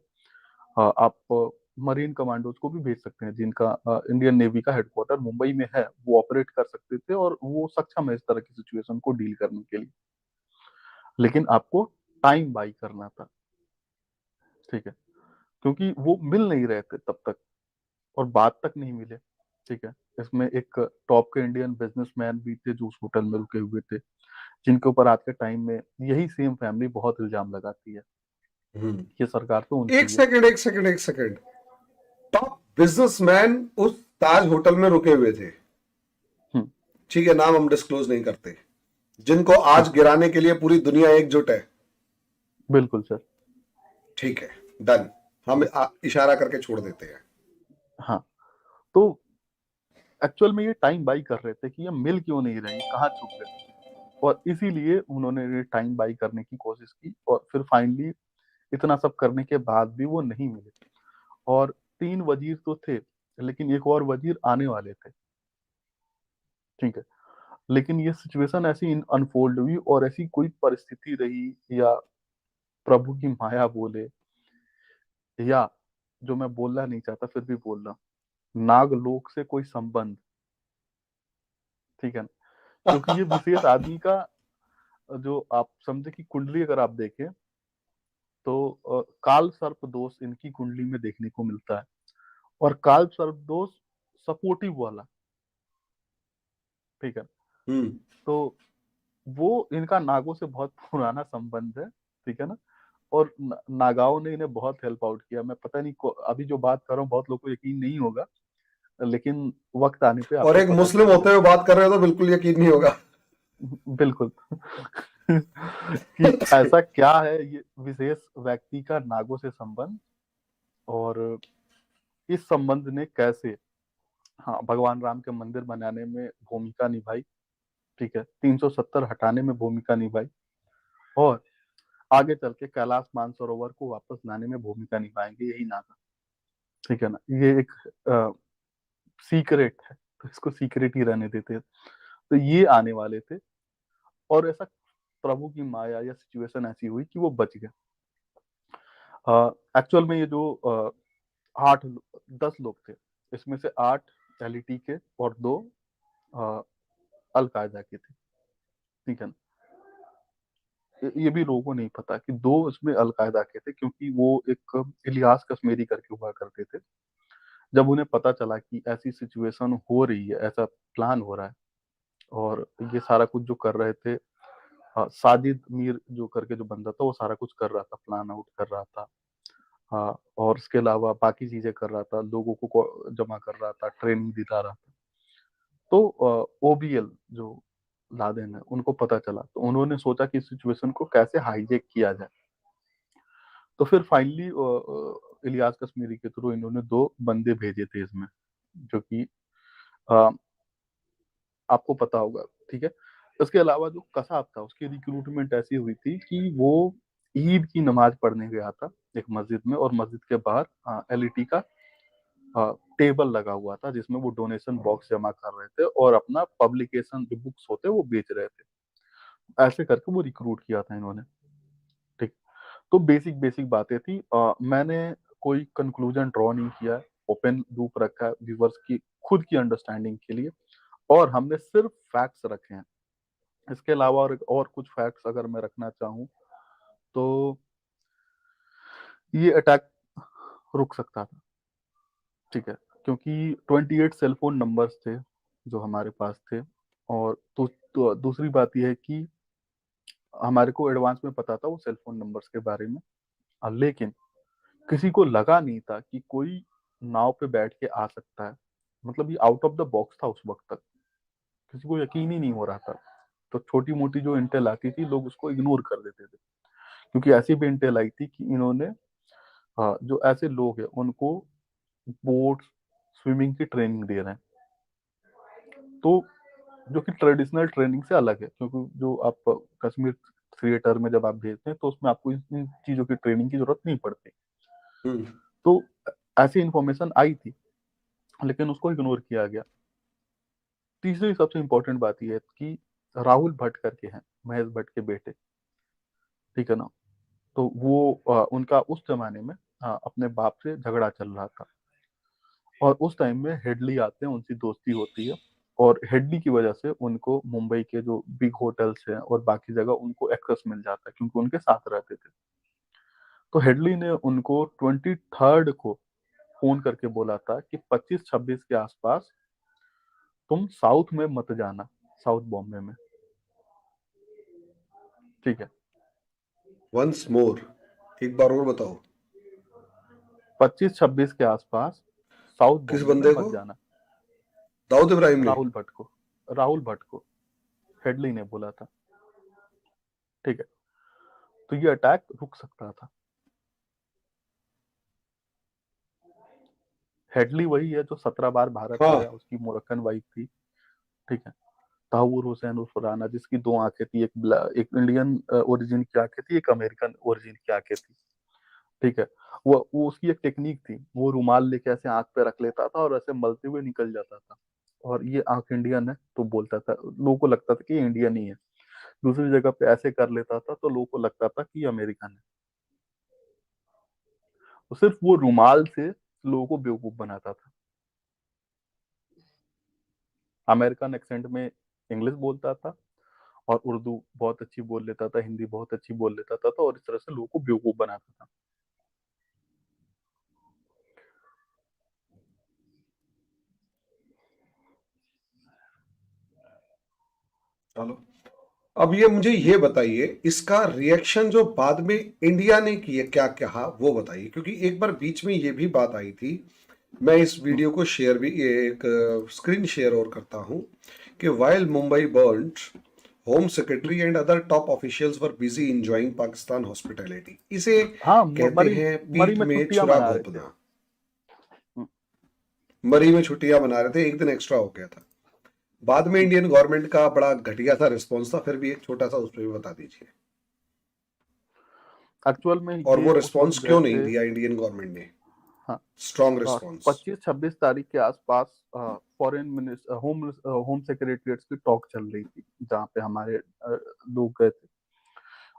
आप मरीन कमांडोज को भी भेज सकते हैं, जिनका इंडियन नेवी का हेडक्वार्टर मुंबई में है, वो ऑपरेट कर सकते थे और वो सक्षम है इस तरह की सिचुएशन को डील करने के लिए। लेकिन आपको टाइम बाई करना था। ठीक है। क्योंकि वो मिल नहीं रहे थे तब तक, और बाद तक नहीं मिले। ठीक है। इसमें एक टॉप के इंडियन बिजनेसमैन भी थे जो उस होटल में रुके हुए थे, जिनके ऊपर आज के टाइम में यही सेम फैमिली बहुत इल्जाम लगाती है कि सरकार तो एक उनकी है। सेकंड, एक सेकंड, एक सेकंड, टॉप बिजनेसमैन उस ताज होटल में रुके हुए थे, हम्म, ठीक है, नाम हम डिस्क्लोज नहीं करते, जिनको आज हाँ गिराने के लिए पूरी दुनिया एकजुट है, बिल्कुल सर। ठीक है, डन, हम इशारा करके छोड़ देते हैं। हाँ, तो एक्चुअल में ये टाइम बाई कर रहे थे कि ये मिल क्यों नहीं रही, कहाँ छुप गए, और इसीलिए उन्होंने ये टाइम बाई करने की कोशिश की, और फिर फाइनली इतना सब करने के बाद भी वो नहीं मिले। और 3 वजीर तो थे, लेकिन एक और वजीर आने वाले थे। ठीक है। लेकिन ये सिचुएशन ऐसी अनफोल्ड हुई, और ऐसी कोई परिस्थिति रही, या प्रभु की माया बोले, या जो मैं बोलना नहीं चाहता फिर भी बोल रहा हूं, नागलोक से कोई संबंध। ठीक है ना? क्योंकि ये विशेष आदमी का, जो आप समझे कि कुंडली अगर आप देखें तो काल सर्प दोष इनकी कुंडली में देखने को मिलता है, और काल सर्प दोष सपोर्टिव वाला। ठीक है। हम्म। तो वो इनका नागों से बहुत पुराना संबंध है। ठीक है ना? और नागाओं ने इन्हें बहुत हेल्प आउट किया। मैं पता नहीं अभी जो बात कर रहा हूँ बहुत लोगों को यकीन नहीं होगा, लेकिन वक्त आने पे और आपको एक पता मुस्लिम चल होते जाएगा। हुए बात कर रहे हो तो बिल्कुल यकीन नहीं होगा। बिल्कुल। कि ऐसा क्या है ये विशेष व्यक्ति का नागों से संबंध, और इस संबंध ने कैसे, हाँ, भगवान राम के मंदिर बनाने में भूमिका निभाई, ठीक है, 370 हटाने में भूमिका निभाई, और आगे चल के कैलाश मानसरोवर को वापस लाने में भूमिका निभाएंगे यही नागा, ठीक है ना। ये एक सीक्रेट है, तो इसको सीक्रेट ही रहने देते हैं। तो ये आने वाले थे, और ऐसा प्रभु की माया या सिचुएशन ऐसी हुई कि वो बच गए। एक्चुअल में ये जो 10 लोग थे, इसमें से 8 एलईटी के और 2 अलकायदा के थे, ठीक है ना। ये भी लोगों को नहीं पता कि 2 इसमें अलकायदा के थे, क्योंकि वो एक इलियास कश्मीरी करके हुआ करते थे। जब उन्हें पता चला कि ऐसी सिचुएशन हो रही है, ऐसा प्लान हो रहा है, और ये सारा कुछ जो कर रहे थे, साजिद मीर जो करके जो बंदा था, वो सारा कुछ कर रहा था, प्लान आउट कर रहा था, हाँ, और उसके अलावा बाकी चीजें कर रहा था, लोगों को जमा कर रहा था, ट्रेनिंग दिला रहा था। तो ओबीएल जो लादेन है, उनको पता चला, तो उन्होंने सोचा कि इस सिचुएशन को कैसे हाईजेक किया जाए। तो फिर फाइनली इलियास कश्मीरी के थ्रू इन्होंने 2 बंदे भेजे थे इसमें, जो कि अ, आपको पता होगा, ठीक है। इसके अलावा जो कसाब था, उसकी रिक्रूटमेंट ऐसी हुई थी कि वो ईद की नमाज पढ़ने गया था एक मस्जिद में, और मस्जिद के बाहर एलईटी का टेबल लगा हुआ था, जिसमें वो डोनेशन बॉक्स जमा कर रहे थे और अपना पब्लिकेशन जो बुक्स होते वो बेच रहे थे। ऐसे करके वो रिक्रूट किया था इन्होंने, ठीक। तो बेसिक बेसिक बातें थी। मैंने कोई कंक्लूजन ड्रॉ नहीं किया है, ओपन लूप रखा है व्यूवर्स की खुद की अंडरस्टैंडिंग के लिए, और हमने सिर्फ फैक्ट्स रखे हैं। इसके अलावा और कुछ फैक्ट्स अगर मैं रखना चाहूँ, तो ये अटैक रुक सकता था, ठीक है, क्योंकि 28 सेलफोन नंबर्स थे जो हमारे पास थे। और तो दूसरी बात यह है कि हमारे को एडवांस में पता था वो सेलफोन नंबर्स के बारे में, लेकिन किसी को लगा नहीं था कि कोई नाव पे बैठ के आ सकता है। मतलब ये आउट ऑफ द बॉक्स था उस वक्त तक, किसी को यकीन ही नहीं हो रहा था। तो छोटी मोटी जो इंटेल आती थी, लोग उसको इग्नोर कर देते थे, क्योंकि ऐसी भी इंटेल आई थी कि इन्होंने, जो ऐसे लोग हैं उनको बोट स्विमिंग की ट्रेनिंग दे रहे हैं, तो जो कि ट्रेडिशनल ट्रेनिंग से अलग है, क्योंकि जो आप कश्मीर थिएटर में जब आप भेजते हैं, तो उसमें आपको इन चीजों की ट्रेनिंग की जरूरत नहीं पड़ती। हम्म। तो ऐसी इंफॉर्मेशन आई थी, लेकिन उसको इग्नोर किया गया। तीसरी सबसे इंपॉर्टेंट बात यह है कि राहुल भट्ट करके हैं, महेश भट्ट के बेटे, ठीक है ना। तो वो उनका उस जमाने में अपने बाप से झगड़ा चल रहा था, और उस टाइम में हेडली आते हैं, उनकी दोस्ती होती है, और हेडली की वजह से उनको मुंबई के जो बिग होटल्स हैं और बाकी जगह उनको एक्सेस मिल जाता है, क्योंकि उनके साथ रहते थे। तो हेडली ने उनको 23 को फोन करके बोला था कि 25-26 के आसपास तुम साउथ में मत जाना, साउथ बॉम्बे में, ठीक है। वंस मोर, एक बार और बताओ। 25-26 के आसपास साउथ किस बॉम्बे में बंदे मत को? जाना। दाऊद इब्राहिम ने? राहुल भट्ट को, राहुल भट्ट को हेडली ने बोला था, ठीक है। तो ये अटैक रुक सकता था। हेडली वही है जो 17 बार भारत हाँ। आया, उसकी मोरक्कन वाइफ थी, ठीक है। ताहूर हुसैन उर्फ राना, जिसकी 2 आंखें थी, एक इंडियन ओरिजिन की आंखें थी, एक अमेरिकन ओरिजिन की आंखें थी, ठीक है। वो उसकी एक टेक्निक थी, वो रुमाल लेके ऐसे आंख पे रख लेता था और ऐसे मलते हुए निकल जाता था, और ये आंख इंडियन है तो बोलता था, लोगों को लगता था कि ये इंडियन ही है। दूसरी जगह पे ऐसे कर लेता था तो लोगों को लगता था कि ये अमेरिकन है। तो सिर्फ वो रुमाल से लोगों को बेवकूफ बनाता था। अमेरिकन एक्सेंट में इंग्लिश बोलता था, और उर्दू बहुत अच्छी बोल लेता था, हिंदी बहुत अच्छी बोल लेता था, और इस तरह से लोगों को बेवकूफ बनाता था। चलो, अब ये मुझे ये बताइए, इसका रिएक्शन जो बाद में इंडिया ने किया, क्या कहा वो बताइए, क्योंकि एक बार बीच में ये भी बात आई थी। मैं इस वीडियो को शेयर भी, ये एक स्क्रीन शेयर और करता हूं, कि while Mumbai burned, home secretary and other top officials were busy enjoying Pakistan hospitality. इसे हाँ, कहते हैं मरी पीठ में में छुट्टियां छुरा मना रहे थे। घोंपना। मरी में छुट्टियां मना रहे थे, एक दिन एक्स्ट्रा हो गया था। बाद में इंडियन गवर्नमेंट का बड़ा घटिया सा रिस्पॉन्स था, फिर भी एक छोटा सा उस पर भी बता दीजिए, एक्चुअल में और ये वो उस वक्त रिस्पॉन्स गए क्यों नहीं थे। दिया इंडियन गवर्नमेंट ने, हाँ, स्ट्रॉन्ग रिस्पॉन्स। 25-26 तारीख के आसपास फॉरेन मिनिस्टर होम सेक्रेटरीट्स की टॉक चल रही थी, जहाँ पे हमारे लोग गए थे,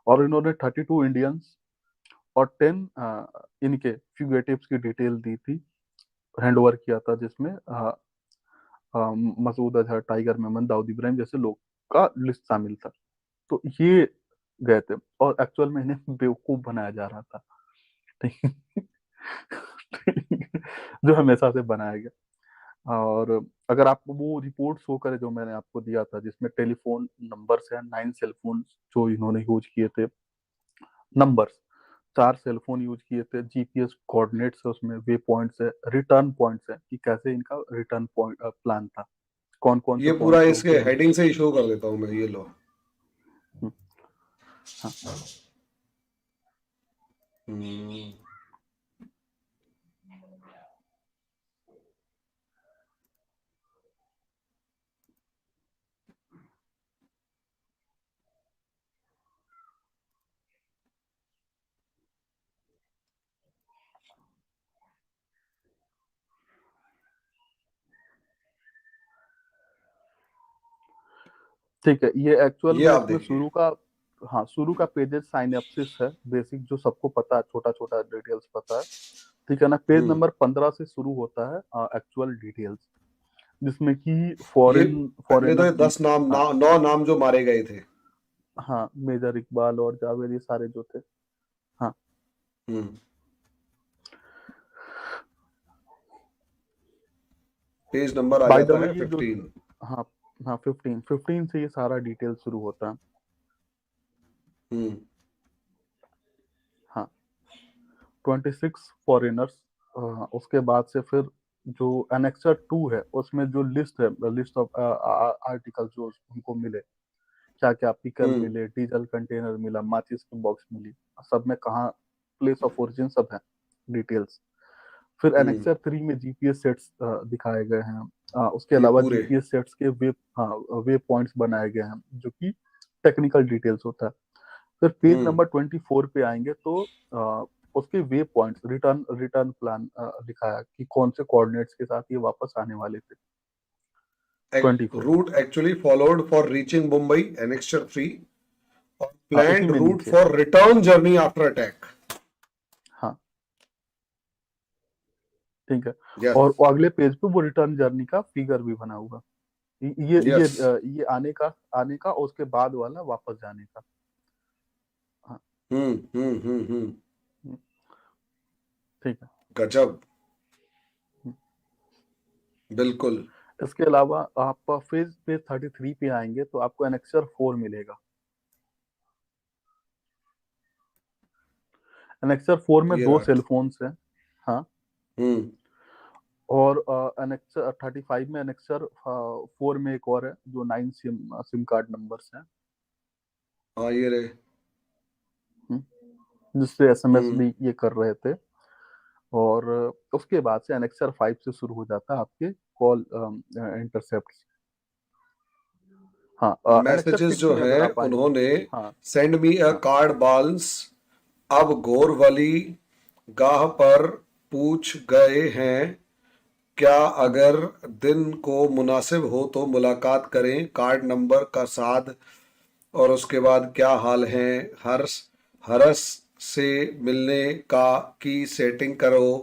और इन्होंने 32 इंडियंस और 10 इनके फ्यूगेटिव्स की डिटेल दी थी, हैंड ओवर किया था, जिसमें मसूद अजहर, टाइगर मेमन, दाऊद इब्राहिम जैसे लोग का लिस्ट शामिल था। तो ये गए थे, और एक्चुअल में इन्हें बेवकूफ बनाया जा रहा था। ठीक है? जो हमेशा से बनाया गया। और अगर आपको वो रिपोर्ट शो करे जो मैंने आपको दिया था, जिसमें टेलीफोन नंबर्स है, 9 सेल फोन जो इन्होंने यूज किए थे, नंबर्स, 4 सेल फोन यूज किए थे, जीपीएस कोऑर्डिनेट्स है उसमें, वे पॉइंट्स है, रिटर्न पॉइंट्स है कि कैसे इनका रिटर्न पॉइंट प्लान था, कौन कौन से ये पूरा पॉइंट पे इसके होके रुक। हेडिंग से ही शो कर देता हूं मैं, ये लो। हम्म, हाँ, हम्म, ठीक है, ये एक्चुअल ये में आप इसमें देखिए। शुरू का, हाँ, शुरू का पेजेस साइनेप्सिस है, बेसिक जो सबको पता है, छोटा छोटा डिटेल्स पता है, ठीक है ना। पेज हम्म, नंबर 15 से शुरू होता है एक्चुअल डिटेल्स, जिसमें कि ये फॉरेन पहले तो फॉरेनर ये की। 10 नाम हाँ, 9 नाम जो मारे गए थे। हाँ, मेजर इकबाल और जावेद, ये सारे जो थे। हाँ, हम्म, पेज नंबर आ बाय द जाता वे है ये जो, 15। हाँ, हाँ, 15 से ये सारा डिटेल शुरू होता है। हम्म, हाँ, 26 फॉरेनर्स। उसके बाद से फिर जो एनेक्सर 2 है, उसमें जो लिस्ट है, लिस्ट ऑफ आर्टिकल जो उनको मिले, क्या क्या पिकल हम्म, मिले, डीजल कंटेनर मिला, माचिस की बॉक्स मिली, सब में कहाँ प्लेस ऑफ ओरिजिन, सब है डिटेल्स। फिर हम्म, एनेक्सर 3 में जीपीएस सेट्स दिखाए गए हैं। उसके ये अलावा पूरे। जीपीएस सेट्स के वे, हाँ, वे पॉइंट्स बनाए गए हैं, जो कि टेक्निकल डिटेल्स होता है। फिर पेज हम्म, नंबर 24 पे आएंगे तो उसके वे पॉइंट्स, रिटर्न रिटर्न प्लान दिखाया कि कौन से कोऑर्डिनेट्स के साथ ये वापस आने वाले थे। 24, route actually followed for reaching Mumbai, annexure 3, और हाँ, इसी प्लान्ड में रूट नीचे। For return journey after attack. हाँ, ठीक है। यस, और वो अगले पेज पे वो रिटर्न जर्नी का फिगर भी बना हुआ। यस। ये आने का और उसके बाद वाला वापस जाने का। हाँ, हम्म, हम्म, हम्म, हम्म, ठीक है। गजब। हम्म। बिल्कुल। इसके अलावा आप पेज पेज 33 पे आएंगे तो आपको एनेक्सर 4 मिलेगा। एनेक्सर 4 में ये 2 रहा। सेल फोन्स हैं। हाँ, हम्म, और एनेक्सर 35 में, एनेक्सर 4 में एक और है, जो 9 सिम कार्ड नंबर्स हैं। हाँ, ये रहे। जिससे एसएमएस हम्म, भी ये कर रहे थे। और उसके बाद से एनेक्सर 5 से शुरू हो जाता है आपके कॉल इंटरसेप्ट। हाँ, एनेक्सर मैसेजेस 6 जो में अगर हैं आप आएंगे। उन्होंने, हाँ, सेंड मी अ हाँ, कार्ड बाल्स, अब गोर वाली गाह पर पूछ गए हैं, क्या हम्म, अगर दिन को मुनासिब हो तो मुलाकात करें, कार्ड नंबर का साथ, और उसके बाद क्या हाल है, हर्ष हरस से मिलने का की सेटिंग करो,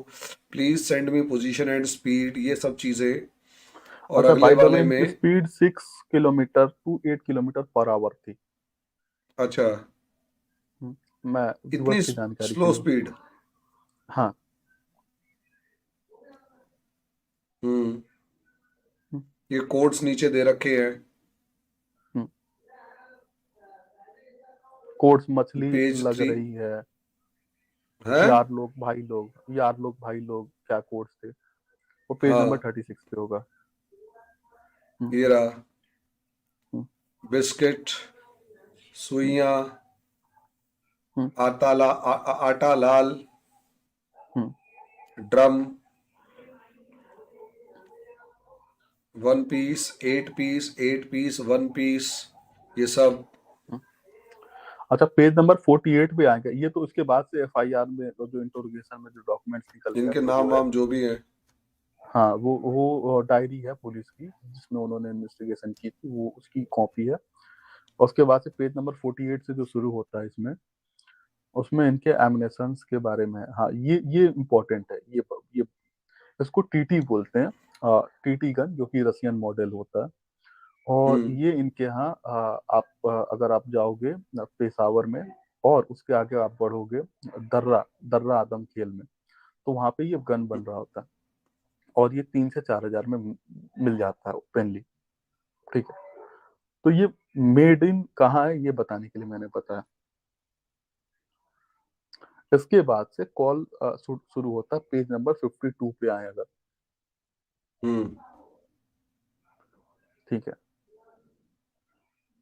please send me position and speed, ये सब चीजें। और अच्छा, अगले बाय द वे वाले इनकी में, speed 6 kilometre to 8 kilometre per hour थी। अच्छा, मैं इतनी व्यूअर्स की जानकारी के स्लो लिए। स्पीड। हाँ। हम्म, हम्म, ये कोड्स नीचे दे रखे हैं। हम्म। कोर्स मछली पेज लग 3 रही है। है। यार लोग भाई लोग, क्या कोर्स थे, वो पेज नंबर हाँ, 36 पे होगा। हम्म, ये रहा। हम्म, बिस्किट सुइयां, हम्म, आटा लाल, हम्म। Drum, one piece, eight piece, one piece, ये सब। हम्म। अच्छा, पेज नंबर 48 पे आएगा ये, तो इसके बाद से एफआईआर में तो जो इंटरोगेशन में जो डॉक्यूमेंट्स निकल के आए इनके वो नाम जो है, वाम जो भी हैं। हाँ वो डायरी है पुलिस की जिसमें उन्होंने इन्वेस्टिगेशन की थी, वो उसकी कॉपी है। और उसके बाद से पेज नंबर 48 से जो शुरू होता है इसमें, उसमें इनके एमिनेशंस के बारे में है। हाँ, ये इम्पोर्टेंट है। ये इसको टीटी बोलते हैं, टीटी गन, जो कि रशियन मॉडल होता है। और हम्म। ये इनके यहाँ आप अगर आप जाओगे पेशावर में और उसके आगे आप बढ़ोगे दर्रा दर्रा आदम खेल में, तो वहां पे ये गन बन रहा होता है। और ये 3 से 4 हजार में मिल जाता है ओपनली। ठीक है, तो ये मेड इन कहाँ है ये बताने के लिए मैंने बताया। इसके बाद से कॉल शुरू होता है पेज नंबर 52 पे आए अगर। हम्म। ठीक है,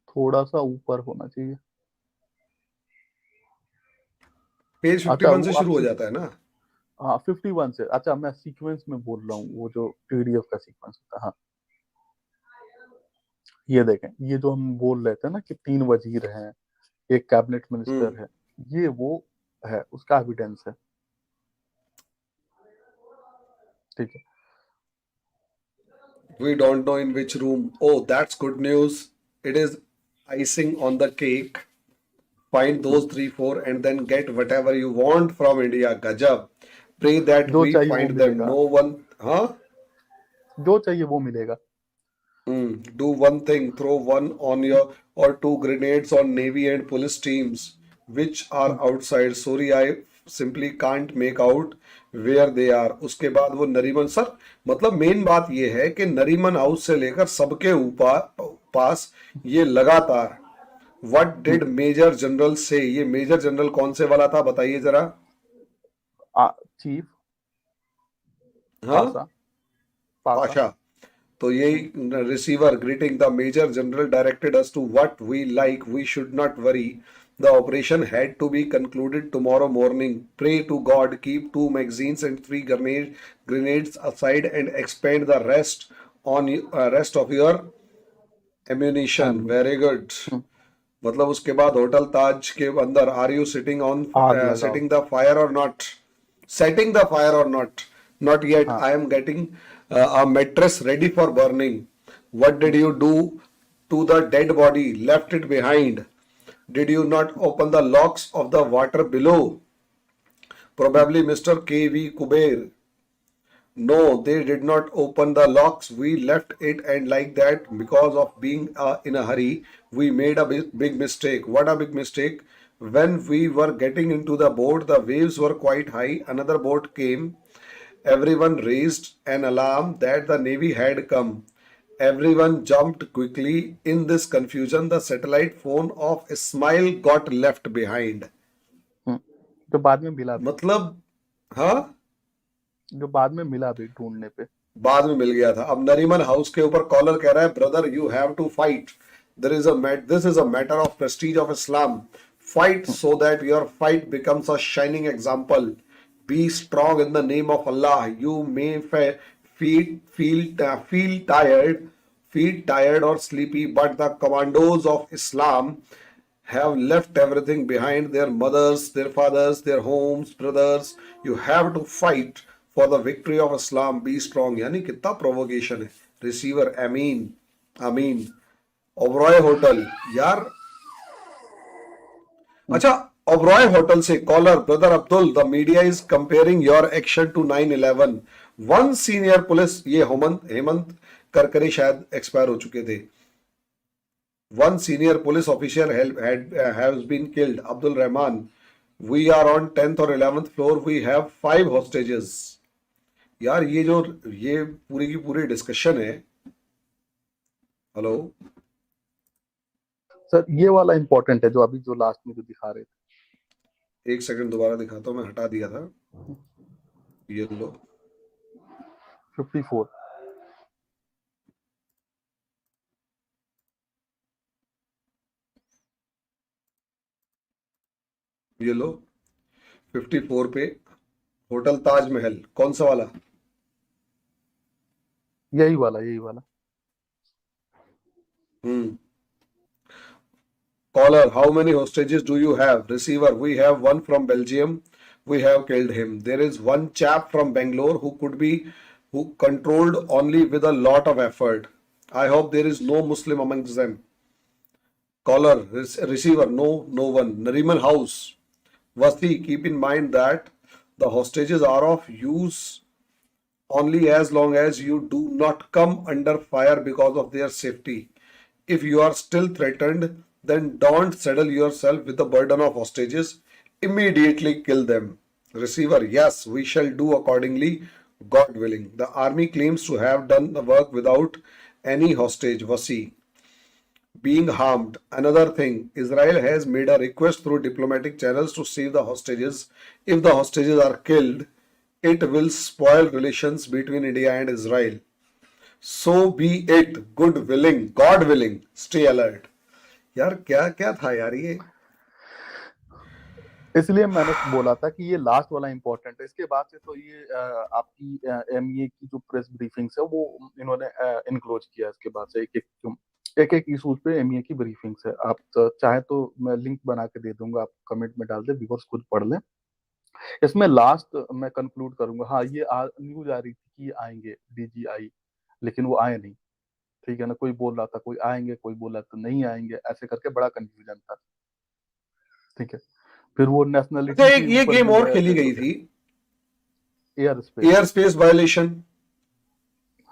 थोड़ा सा ऊपर होना चाहिए। पेज अच्छा 51 वो से आप शुरू हो जाता है ना? हाँ 51 से, अच्छा मैं सीक्वेंस में बोल रहा हूँ, वो जो पीडीएफ का सीक्वेंस होता है। हाँ, ये देखें, ये जो हम बोल रहे थे ना कि 3 वजीर हैं, एक कैबिनेट हम्म। मिनिस्टर है, ये वो है, उसका एविडेंस है। ठीक है। We don't know in which room. Oh, that's good news. It is icing on the cake. Find hmm, those three, four, and then get whatever you want from India. Gajab. Pray that जो we चाहिए वो find them. मिलेगा, No one, huh? जो चाहिए वो मिलेगा। Do one thing, throw one on your or two grenades on Navy and police teams, which are hmm, outside. Sorry, I simply can't make out where they are. उसके बाद वो नरीमन सर, मतलब मेन बात ये है कि नरीमन हाउस से लेकर सबके ऊपर पास ये लगातार what hmm. Did major general से, ये मेजर जनरल कौन से वाला था बताइए जरा। चीफ हाँ, पासा, पासा। पाशा। तो हम्म, यही receiver greeting the major general directed us to what we like we should not worry the operation had to be concluded tomorrow morning pray to God keep 2 magazines and 3 grenades aside and expend the rest of your ammunition. एमनी। Very good. हम्म, मतलब उसके बाद होटल ताज के अंदर आर यू सिटिंग ऑन आग लगाओ। सिटिंग द फायर और not, setting the fire or not, not yet, हाँ। I am getting a mattress ready for burning. What did hmm, you do to the dead body, left it behind? Did you not open the locks of the water below? Hmm, Probably Mr. KV Kuber. No, they did not open the locks. We left it, and like that, because of being in a hurry, we made a big mistake. What a big mistake! When we were getting into the boat, the waves were quite high. Another boat came. Everyone raised an alarm that the Navy had come. Everyone jumped quickly. In this confusion, the satellite phone of Ismail got left behind. हम्म। जो बाद में मिला भी, मतलब, हाँ, जो बाद में मिला भी ढूंढने पे। बाद में मिल गया था। अब नरीमन हाउस के ऊपर कॉलर कह रहा है, brother you have to fight, this is a matter of prestige of Islam, fight hmm, so that your fight becomes a shining example, be strong in the name of Allah, you may feel tired or sleepy, but the commandos of Islam have left everything behind, their mothers, their fathers, their homes, brothers. You have to fight for the victory of Islam. Be strong. यानी कितना प्रोवोकेशन है। रिसीवर अमीन, अमीन, ओबरॉय होटल यार। हम्म। अच्छा, ओबरॉय होटल से caller, brother Abdul, the media is comparing your action to 9/11। One senior police, ये हेमंत हेमंत करकरे शायद एक्सपायर हो चुके थे। One senior police official has been killed. Abdul Rahman. We are on 10th or 11th floor. We have 5 hostages. यार ये पूरी की पूरी डिस्कशन है। हेलो, सर ये वाला इंपॉर्टेंट है जो अभी जो लास्ट में जो दिखा रहे एक सेकंड दोबारा दिखाता हूँ, मैं हटा दिया था। थे। ये लो। 54। ये लो 54 पे होटल ताजमहल, कौन सा वाला? यही वाला, यही वाला। हम्म। Caller, how many hostages do you have? Receiver, we have one from Belgium. We have killed him. There is one chap from Bangalore who controlled only with a lot of effort. I hope there is no Muslim amongst them. Caller, receiver, no, no one. Nariman House. Vasti, keep in mind that the hostages are of use only as long as you do not come under fire because of their safety. If you are still threatened, then don't saddle yourself with the burden of hostages. Immediately kill them. Receiver, yes, we shall do accordingly, God willing. The army claims to have done the work without any hostage. Vasi, being harmed. Another thing, Israel has made a request through diplomatic channels to save the hostages. If the hostages are killed, it will spoil relations between India and Israel. So be it. Good willing, God willing. Stay alert. यार क्या क्या था यार ये? इसलिए मैंने बोला था कि ये लास्ट वाला इंपॉर्टेंट है। इसके बाद से तो ये आपकी एमईए की जो प्रेस ब्रीफिंग्स है वो इन्होंने इनक्लोज किया। इसके बाद से एक एक इशूज पे एमईए की ब्रीफिंग्स है। आप चाहे तो मैं लिंक बना के दे दूंगा, आप कमेंट में डाल दे, व्यूअर्स खुद पढ़ लें। इसमें लास्ट मैं कंक्लूड करूंगा, हाँ ये न्यूज आ रही थी कि आएंगे डीजीआई, लेकिन वो आए नहीं। ठीक है ना, कोई बोल रहा था कोई आएंगे, कोई बोला तो नहीं आएंगे, ऐसे करके बड़ा कंफ्यूजन था। ठीक है, फिर वो अच्छा, नेशनलिटी एक के ये ऊपर गेम भी और खेली गई थी, air space. Air space violation.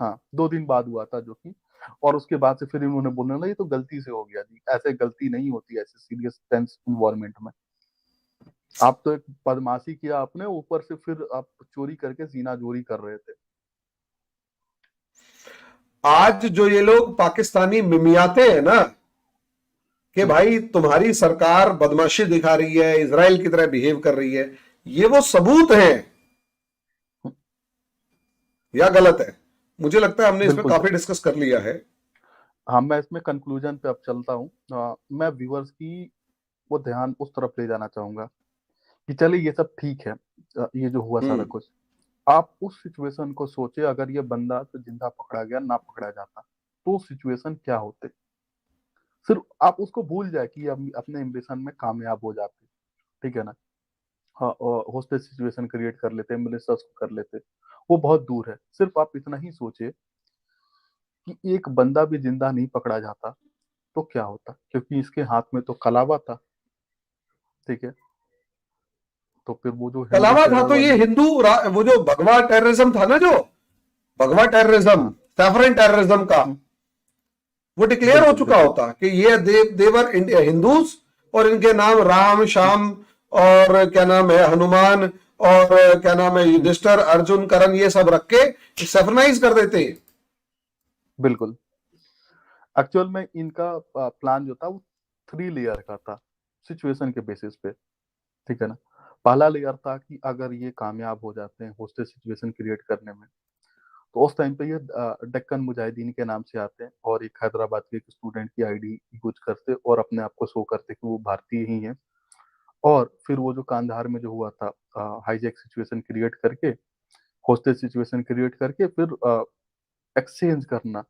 हाँ, 2 दिन बाद हुआ था जो कि, और उसके बाद से फिर इन्होंने बोलना ना ये तो गलती से हो गया जी, ऐसे गलती नहीं होती ऐसे सीरियस टेंस इन्वायरमेंट में। आप तो एक बदमाशी किया आपने, ऊपर से फिर आप चोरी करके सीना चोरी कर रहे थे। आज जो ये लोग पाकिस्तानी मिमियाते हैं ना कि भाई तुम्हारी सरकार बदमाशी दिखा रही है, इजराइल की तरह बिहेव कर रही है, ये वो सबूत हैं या गलत है? मुझे लगता है हमने इसमें बिल्कुल काफी डिस्कस कर लिया है। हाँ, मैं इसमें कंक्लूजन पे अब चलता हूँ। मैं व्यूअर्स की वो ध्यान उस तरफ ले जाना चाहूंगा कि चलिए ये सब ठीक है, ये जो हुआ सारा हम्म। कुछ, आप उस सिचुएशन को सोचे, अगर ये बंदा तो जिंदा पकड़ा गया, ना पकड़ा जाता तो सिचुएशन क्या होते। सिर्फ आप उसको भूल जाए कि हम अपने एम्बिशन में कामयाब हो जाते। ठीक है ना, हाँ, होस्टेज सिचुएशन क्रिएट कर लेते, मिनिस्टर्स को कर लेते, वो बहुत दूर है। सिर्फ आप इतना ही सोचे कि एक बंदा भी जिंदा नहीं पकड़ा जाता तो क्या होता, क्योंकि इसके हाथ में तो कलावा था। ठीक है, तो फिर वो जो हिंदू अलावा था टेरर तो ये वाली, वो जो भगवा टेररिज्म था ना, जो भगवा टेररिज्म, हाँ, सैफरन टेररिज्म का, हम्म, वो डिक्लेयर हो बिल्कुल चुका बिल्कुल होता कि ये देवर हिंदूज, और इनके नाम राम श्याम और क्या नाम है हनुमान और क्या नाम है हम्म, युधिष्ठिर अर्जुन करण, ये सब रख के सेफरनाइज कर देते। बिल्कुल। एक्चुअल में इनका प्लान जो था वो 3 लेयर का था, सिचुएशन के बेसिस पे। ठीक है ना, पहला लेयर था कि अगर ये कामयाब हो जाते हैं होस्टेज सिचुएशन क्रिएट करने में, तो उस टाइम पे ये डेक्कन मुजाहिदीन के नाम से आते हैं और एक हैदराबाद के एक स्टूडेंट की आईडी यूज करते और अपने आप को शो करते कि वो भारतीय ही हैं। और फिर वो जो कांधार में जो हुआ था, हाईजैक सिचुएशन क्रिएट करके, होस्टेज सिचुएशन क्रिएट करके, फिर एक्सचेंज करना,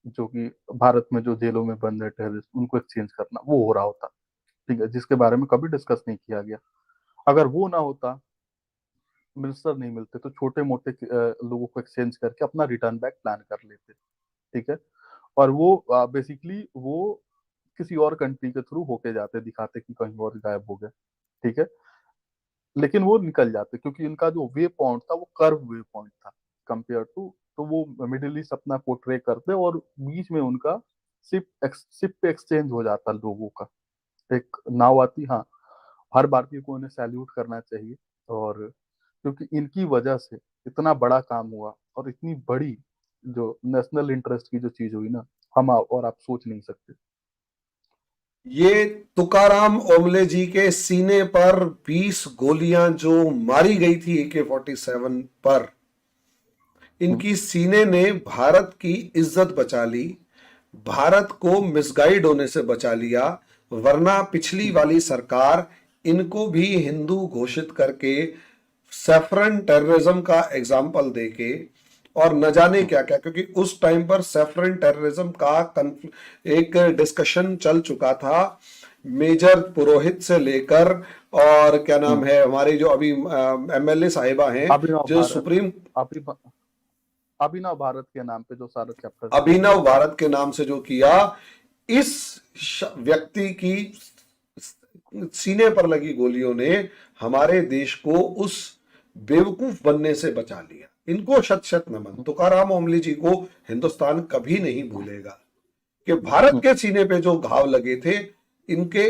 जो कि भारत में जो जेलों में बंद है टेररिस्ट, उनको एक्सचेंज करना, वो हो रहा होता। ठीक है, जिसके बारे में कभी डिस्कस नहीं किया गया। अगर वो ना होता, मिनिस्टर नहीं मिलते, तो छोटे मोटे लोगों को एक्सचेंज करके अपना रिटर्न बैक प्लान कर लेते। ठीक है, और वो बेसिकली वो किसी और कंट्री के थ्रू होके जाते, दिखाते कि कहीं और गायब हो गए। ठीक है, लेकिन वो निकल जाते क्योंकि इनका जो वे पॉइंट था वो कर्व वे पॉइंट था कंपेयर टू, तो वो मिडिल ईस्ट अपना पोर्ट्रे करते और बीच में उनका शिप पे एक्सचेंज हो जाता लोगों का। एक नाव आती, हाँ, हर भारतीय को उन्हें सैल्यूट करना चाहिए। और क्योंकि इनकी वजह से इतना बड़ा काम हुआ और इतनी बड़ी जो नेशनल इंटरेस्ट की जो चीज हुई ना, हम और आप सोच नहीं सकते। ये तुकाराम ओमले जी के सीने पर 20 गोलियां जो मारी गई थी AK-47 पर, हम्म, इनकी सीने ने भारत की इज्जत बचा ली, भारत को मिसगाइड होने से बचा लिया। वरना पिछली हम्म, वाली सरकार इनको भी हिंदू घोषित करके सैफरन टेररिज्म का एग्जाम्पल देके और न जाने क्या क्या, क्योंकि उस टाइम पर सैफरन टेररिज्म का एक डिस्कशन चल चुका था मेजर पुरोहित से लेकर, और क्या नाम है हमारे जो अभी एमएलए साहिबा हैं अभिनव जो भारत, सुप्रीम, अभिनव भारत के नाम पे जो सारा चैप्टर लिखा अभिनव गया। भारत के नाम से जो किया, इस व्यक्ति की सीने पर लगी गोलियों ने हमारे देश को उस बेवकूफ बनने से बचा लिया। इनको शत शत नमन। तुकाराम ओमली जी को हिंदुस्तान कभी नहीं भूलेगा कि भारत के सीने पे जो घाव लगे थे, इनके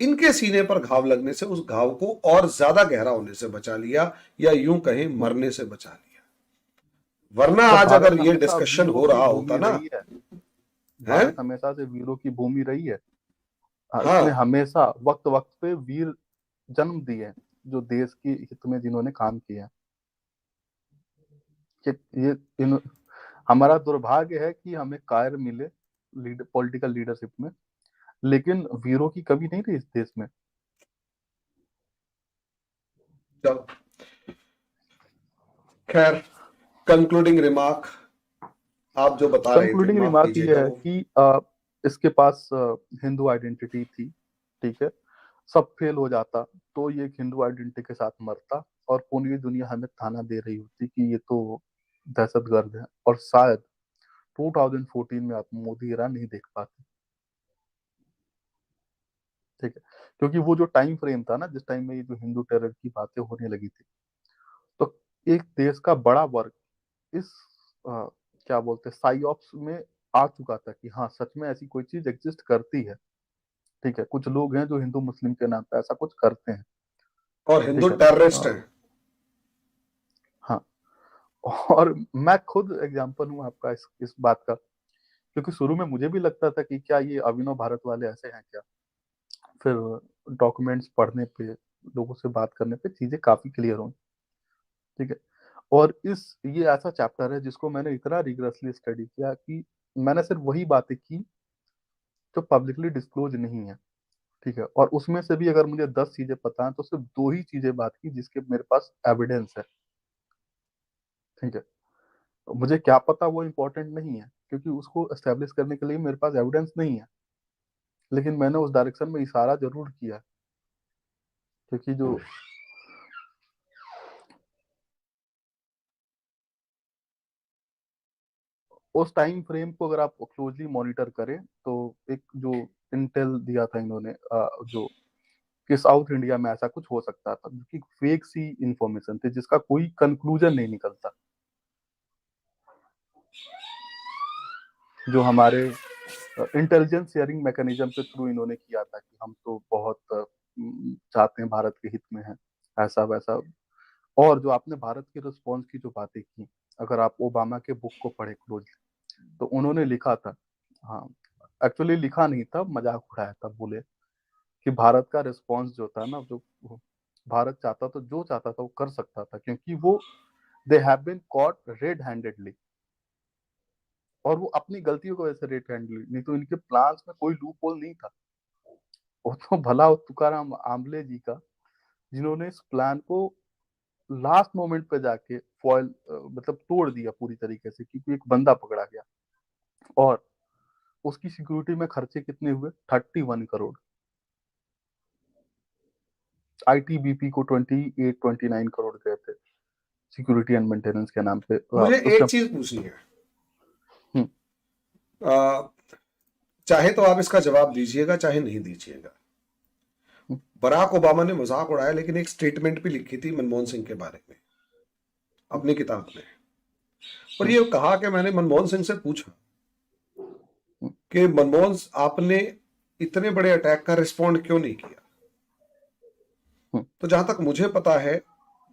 इनके सीने पर घाव लगने से उस घाव को और ज्यादा गहरा होने से बचा लिया, या यूं कहें मरने से बचा लिया। वरना और आज भारत अगर ये हमेशा डिस्कशन वीरों हो की रहा होता भूमि ना, रही है। है, भारत हमेशा से वीरों की भूमि रही है। इसने हाँ, हमेशा वक्त वक्त पे वीर जन्म दिए हैं, जो देश के हित में जिन्होंने काम किया है। कि ये इन हमारा दुर्भाग्य है कि हमें कायर मिले पॉलिटिकल लीडरशिप में, लेकिन वीरों की कमी नहीं रही इस देश में। चलो खैर, कंक्लूडिंग रिमार्क आप जो बता रहे थे, कंक्लूडिंग माफ रिमार्क ये कीजिएगा है वो। कि इसके पास हिंदू आइडेंटिटी थी, ठीक है। सब फेल हो जाता तो ये एक हिंदू आइडेंटिटी के साथ मरता, और पूरी दुनिया हमें ताना दे रही होती कि ये तो दहशतगर्द है, और शायद 2014 में आप मोदी era नहीं देख पाते, ठीक है। क्योंकि वो जो टाइम फ्रेम था ना, जिस टाइम में ये जो हिंदू टेरर की बातें होने लगी थी, तो एक देश का बड़ा वर्ग इस क्या बोलते हैं साइऑप्स में आ चुका था कि हाँ सच में ऐसी कोई चीज एग्जिस्ट करती है, ठीक है। कुछ लोग हैं जो हिंदू मुस्लिम के नाम पे ऐसा कुछ करते हैं, और हिंदू ठीक है। टेररिस्ट हैं। हाँ, और मैं खुद एग्जांपल हूँ आपका इस बात का, क्योंकि शुरू में मुझे भी लगता था कि क्या ये अभिनव भारत वाले ऐसे हैं क्या। फिर डॉक्यूमेंट्स पढ़ने पे, लोगों से बात करने पे चीजें काफी क्लियर हुई, ठीक है। और ये ऐसा चैप्टर है जिसको मैंने इतना रिगरसली स्टडी किया कि मैंने सिर्फ वही बातें की जो पब्लिकली डिस्क्लोज नहीं है, ठीक है। और उसमें से भी अगर मुझे 10 चीजें पता है तो सिर्फ 2 ही चीजें बात की जिसके मेरे पास एविडेंस है, ठीक है। मुझे क्या पता वो इम्पोर्टेंट नहीं है, क्योंकि उसको एस्टेब्लिश करने के लिए मेरे पास एविडेंस नहीं है, लेकिन मैंने उस डायरेक्शन में इशारा जरूर किया, क्योंकि जो उस टाइम फ्रेम को अगर आप क्लोजली मॉनिटर करें तो एक जो इंटेल दिया था इन्होंने, जो कि साउथ इंडिया में ऐसा कुछ हो सकता था, जो कि फेक सी इंफॉर्मेशन थी जिसका कोई कंक्लूजन नहीं निकलता, जो हमारे इंटेलिजेंस शेयरिंग मैकेनिज्म के थ्रू इन्होंने किया था कि हम तो बहुत चाहते हैं, भारत के हित में है, ऐसा वैसा। और जो आपने भारत के रिस्पॉन्स की जो बातें की, अगर आप ओबामा के बुक को पढ़े क्लोजली, तो उन्होंने लिखा था, हाँ एक्चुअली लिखा नहीं था, मजाक उड़ाया था, बोले कि भारत का रिस्पॉन्स जो था ना, जो भारत चाहता था, जो चाहता था वो कर सकता था, क्योंकि वो they have been caught red handedly, और वो अपनी गलतियों की वजह से रेड हैंडेडली, नहीं तो इनके प्लान्स में कोई लूप होल नहीं था। वो तो भला वो तुकाराम आमले जी का, जिन्होंने इस प्लान को लास्ट मोमेंट पे जाके फॉइल मतलब तोड़ दिया पूरी तरीके से, क्योंकि एक बंदा पकड़ा गया, और उसकी सिक्योरिटी में खर्चे कितने हुए, 31 करोड़। आईटीबीपी को 28-29 करोड़ गए थे सिक्योरिटी एंड मेंटेनेंस के नाम पे। मुझे उसका एक चीज पूछनी है, हम्म, आ, चाहे तो आप इसका जवाब दीजिएगा, चाहे नहीं दीजिएगा। हम्म, बराक ओबामा ने मजाक उड़ाया, लेकिन एक स्टेटमेंट भी लिखी थी मनमोहन सिंह के बारे में अपनी किताब में, और हम्म, ये कहा कि मैंने मनमोहन सिंह से पूछा हम्म, कि मनमोहन, आपने इतने बड़े अटैक का रिस्पॉन्ड क्यों नहीं किया। हम्म। तो जहां तक मुझे पता है,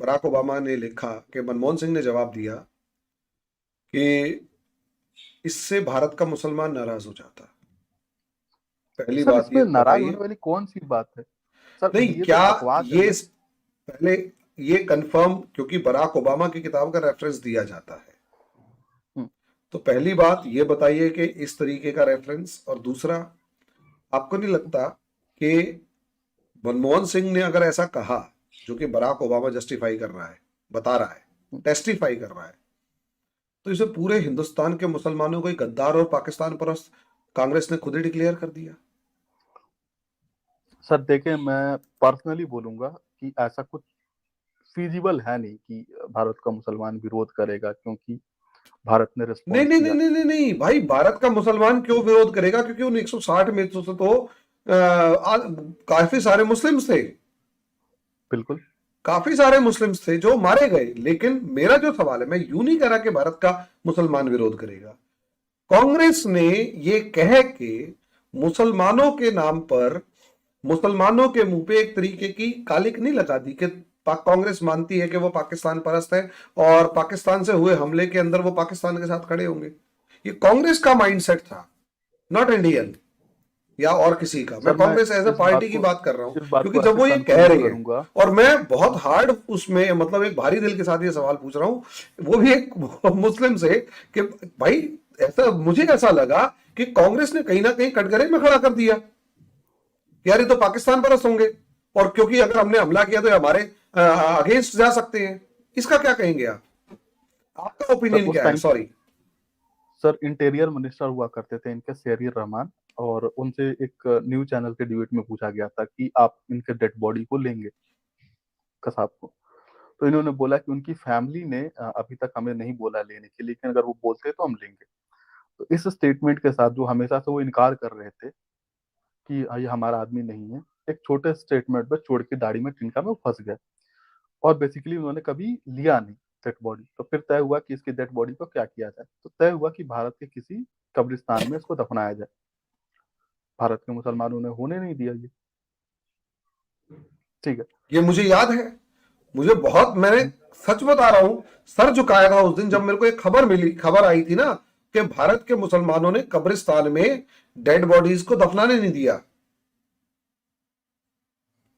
बराक ओबामा ने लिखा कि मनमोहन सिंह ने जवाब दिया कि इससे भारत का मुसलमान नाराज हो जाता। पहली सर बात ये इसमें नाराज होने बताइए। वाली कौन सी बात है। सर नहीं, ये तो क्या बकवास है ये ना। पहले ये कंफर्म, क्योंकि बराक ओबामा की किताब का रेफरेंस दिया जाता है, हम्म, तो पहली बात ये बताइए कि इस तरीके का रेफरेंस, और दूसरा, आपको नहीं लगता कि मनमोहन सिंह ने अगर ऐसा कहा, जो कि बराक ओबामा जस्टिफाई कर रहा है, बता रहा है, टेस्टिफाई कर रहा है, तो इसे पूरे हिंदुस्तान के मुसलमानों को ही गद्दार और पाकिस्तान परस्त कांग्रेस ने खुद ही डिक्लेयर कर दिया। सर देखें, मैं पर्सनली बोलूंगा कि ऐसा कुछ फीजिबल है नहीं कि भारत का मुसलमान विरोध करेगा, क्योंकि भारत ने नहीं रिस्पॉन्ड नहीं नहीं किया। नहीं नहीं नहीं भाई, भारत का मुसलमान क्यों विरोध करेगा? क्योंकि उन 160 में तो काफी सारे मुस्लिम्स थे, बिल्कुल। काफी सारे मुस्लिम्स थे जो मारे गए। लेकिन मेरा जो सवाल है, मैं यूं नहीं कह रहा कि भारत का मुसलमान विरोध करेगा। कांग्रेस ने ये कह के मुसलमानों के नाम पर, मुसलमानों के मुंह पे एक तरीके की कालिक नहीं लगा दी कि कांग्रेस मानती है कि वो पाकिस्तान परस्त है और पाकिस्तान से हुए हमले के अंदर वो पाकिस्तान के साथ खड़े होंगे। ये कांग्रेस का माइंडसेट था, नॉट इंडियन या और किसी का। मैं सर मैं कांग्रेस एज ए इस बात पार्टी की को बात कर रहा हूं, इस बात क्योंकि को जब ऐसे वो ये कह कंक्लूड रही है, करूंगा। और मैं बहुत हार्ड उसमें, मतलब एक भारी दिल के साथ ये सवाल पूछ रहा हूं, वो भी एक मुस्लिम से, कि भाई ऐसा मुझे ऐसा लगा कि कांग्रेस ने कहीं ना कहीं कटघरे में खड़ा कर दिया कि यार ये तो पाकिस्तान परस्त होंगे, और क्योंकि अगर हमने हमला किया तो ये हमारे अगेंस्ट जा सकते हैं। इसका क्या कहेंगे आप? आपका सर ओपिनियन उस क्या है? टाइम पे सॉरी। सर इंटीरियर मिनिस्टर हुआ करते थे इनके, शेरिर रहमान, और उनसे एक न्यूज चैनल के डिबेट में पूछा गया था कि आप इनके डेड बॉडी को लेंगे, कसाब को। तो इन्होंने बोला कि उनकी फैमिली ने अभी तक हमें नहीं बोला लेने के लिए, लेकिन अगर वो बोलते तो हम लेंगे। तो इस स्टेटमेंट के साथ जो हमेशा से वो इनकार कर रहे थे कि ये हमारा आदमी नहीं है, एक छोटे स्टेटमेंट में छोड़ के दाढ़ी में तिनका में फंस गए, और बेसिकली उन्होंने कभी लिया नहीं डेड बॉडी। तो फिर तय हुआ कि इसकी डेड बॉडी को क्या किया जाए, तो तय हुआ कि भारत के किसी कब्रिस्तान में इसको दफनाया जाए। भारत के मुसलमानों ने होने नहीं दिया ये। ठीक है। ये मुझे याद है, मुझे बहुत, मैंने हम्म, सच बता रहा हूं, सर झुकाया था उस दिन जब हम्म, मेरे को एक खबर मिली, खबर आई थी ना, कि भारत के मुसलमानों ने कब्रिस्तान में डेड बॉडीज को दफनाने नहीं दिया।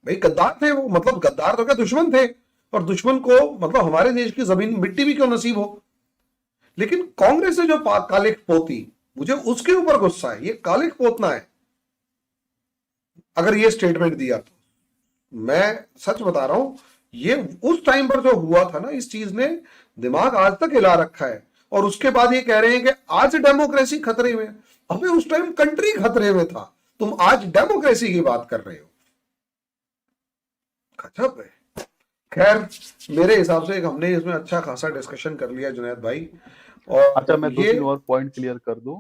भाई गद्दार थे वो, मतलब गद्दार तो क्या, दुश्मन थे। और दुश्मन को मतलब हमारे देश की जमीन मिट्टी भी क्यों नसीब हो। लेकिन कांग्रेस ने जो कालिक पोती, मुझे उसके ऊपर गुस्सा है। ये कालिक पोतना है अगर ये स्टेटमेंट दिया तो। मैं सच बता रहा हूं, ये उस टाइम पर जो हुआ था ना, इस चीज ने दिमाग आज तक हिला रखा है। और उसके बाद ये कह रहे हैं कि आज डेमोक्रेसी खतरे में। अबे उस टाइम कंट्री खतरे में था, तुम आज डेमोक्रेसी की बात कर रहे हो। गजब है। खैर, मेरे हिसाब से एक हमने इसमें अच्छा खासा डिस्कशन कर लिया जुनैद भाई। अच्छा, और मैं दो ये, तीन और पॉइंट क्लियर कर दूं।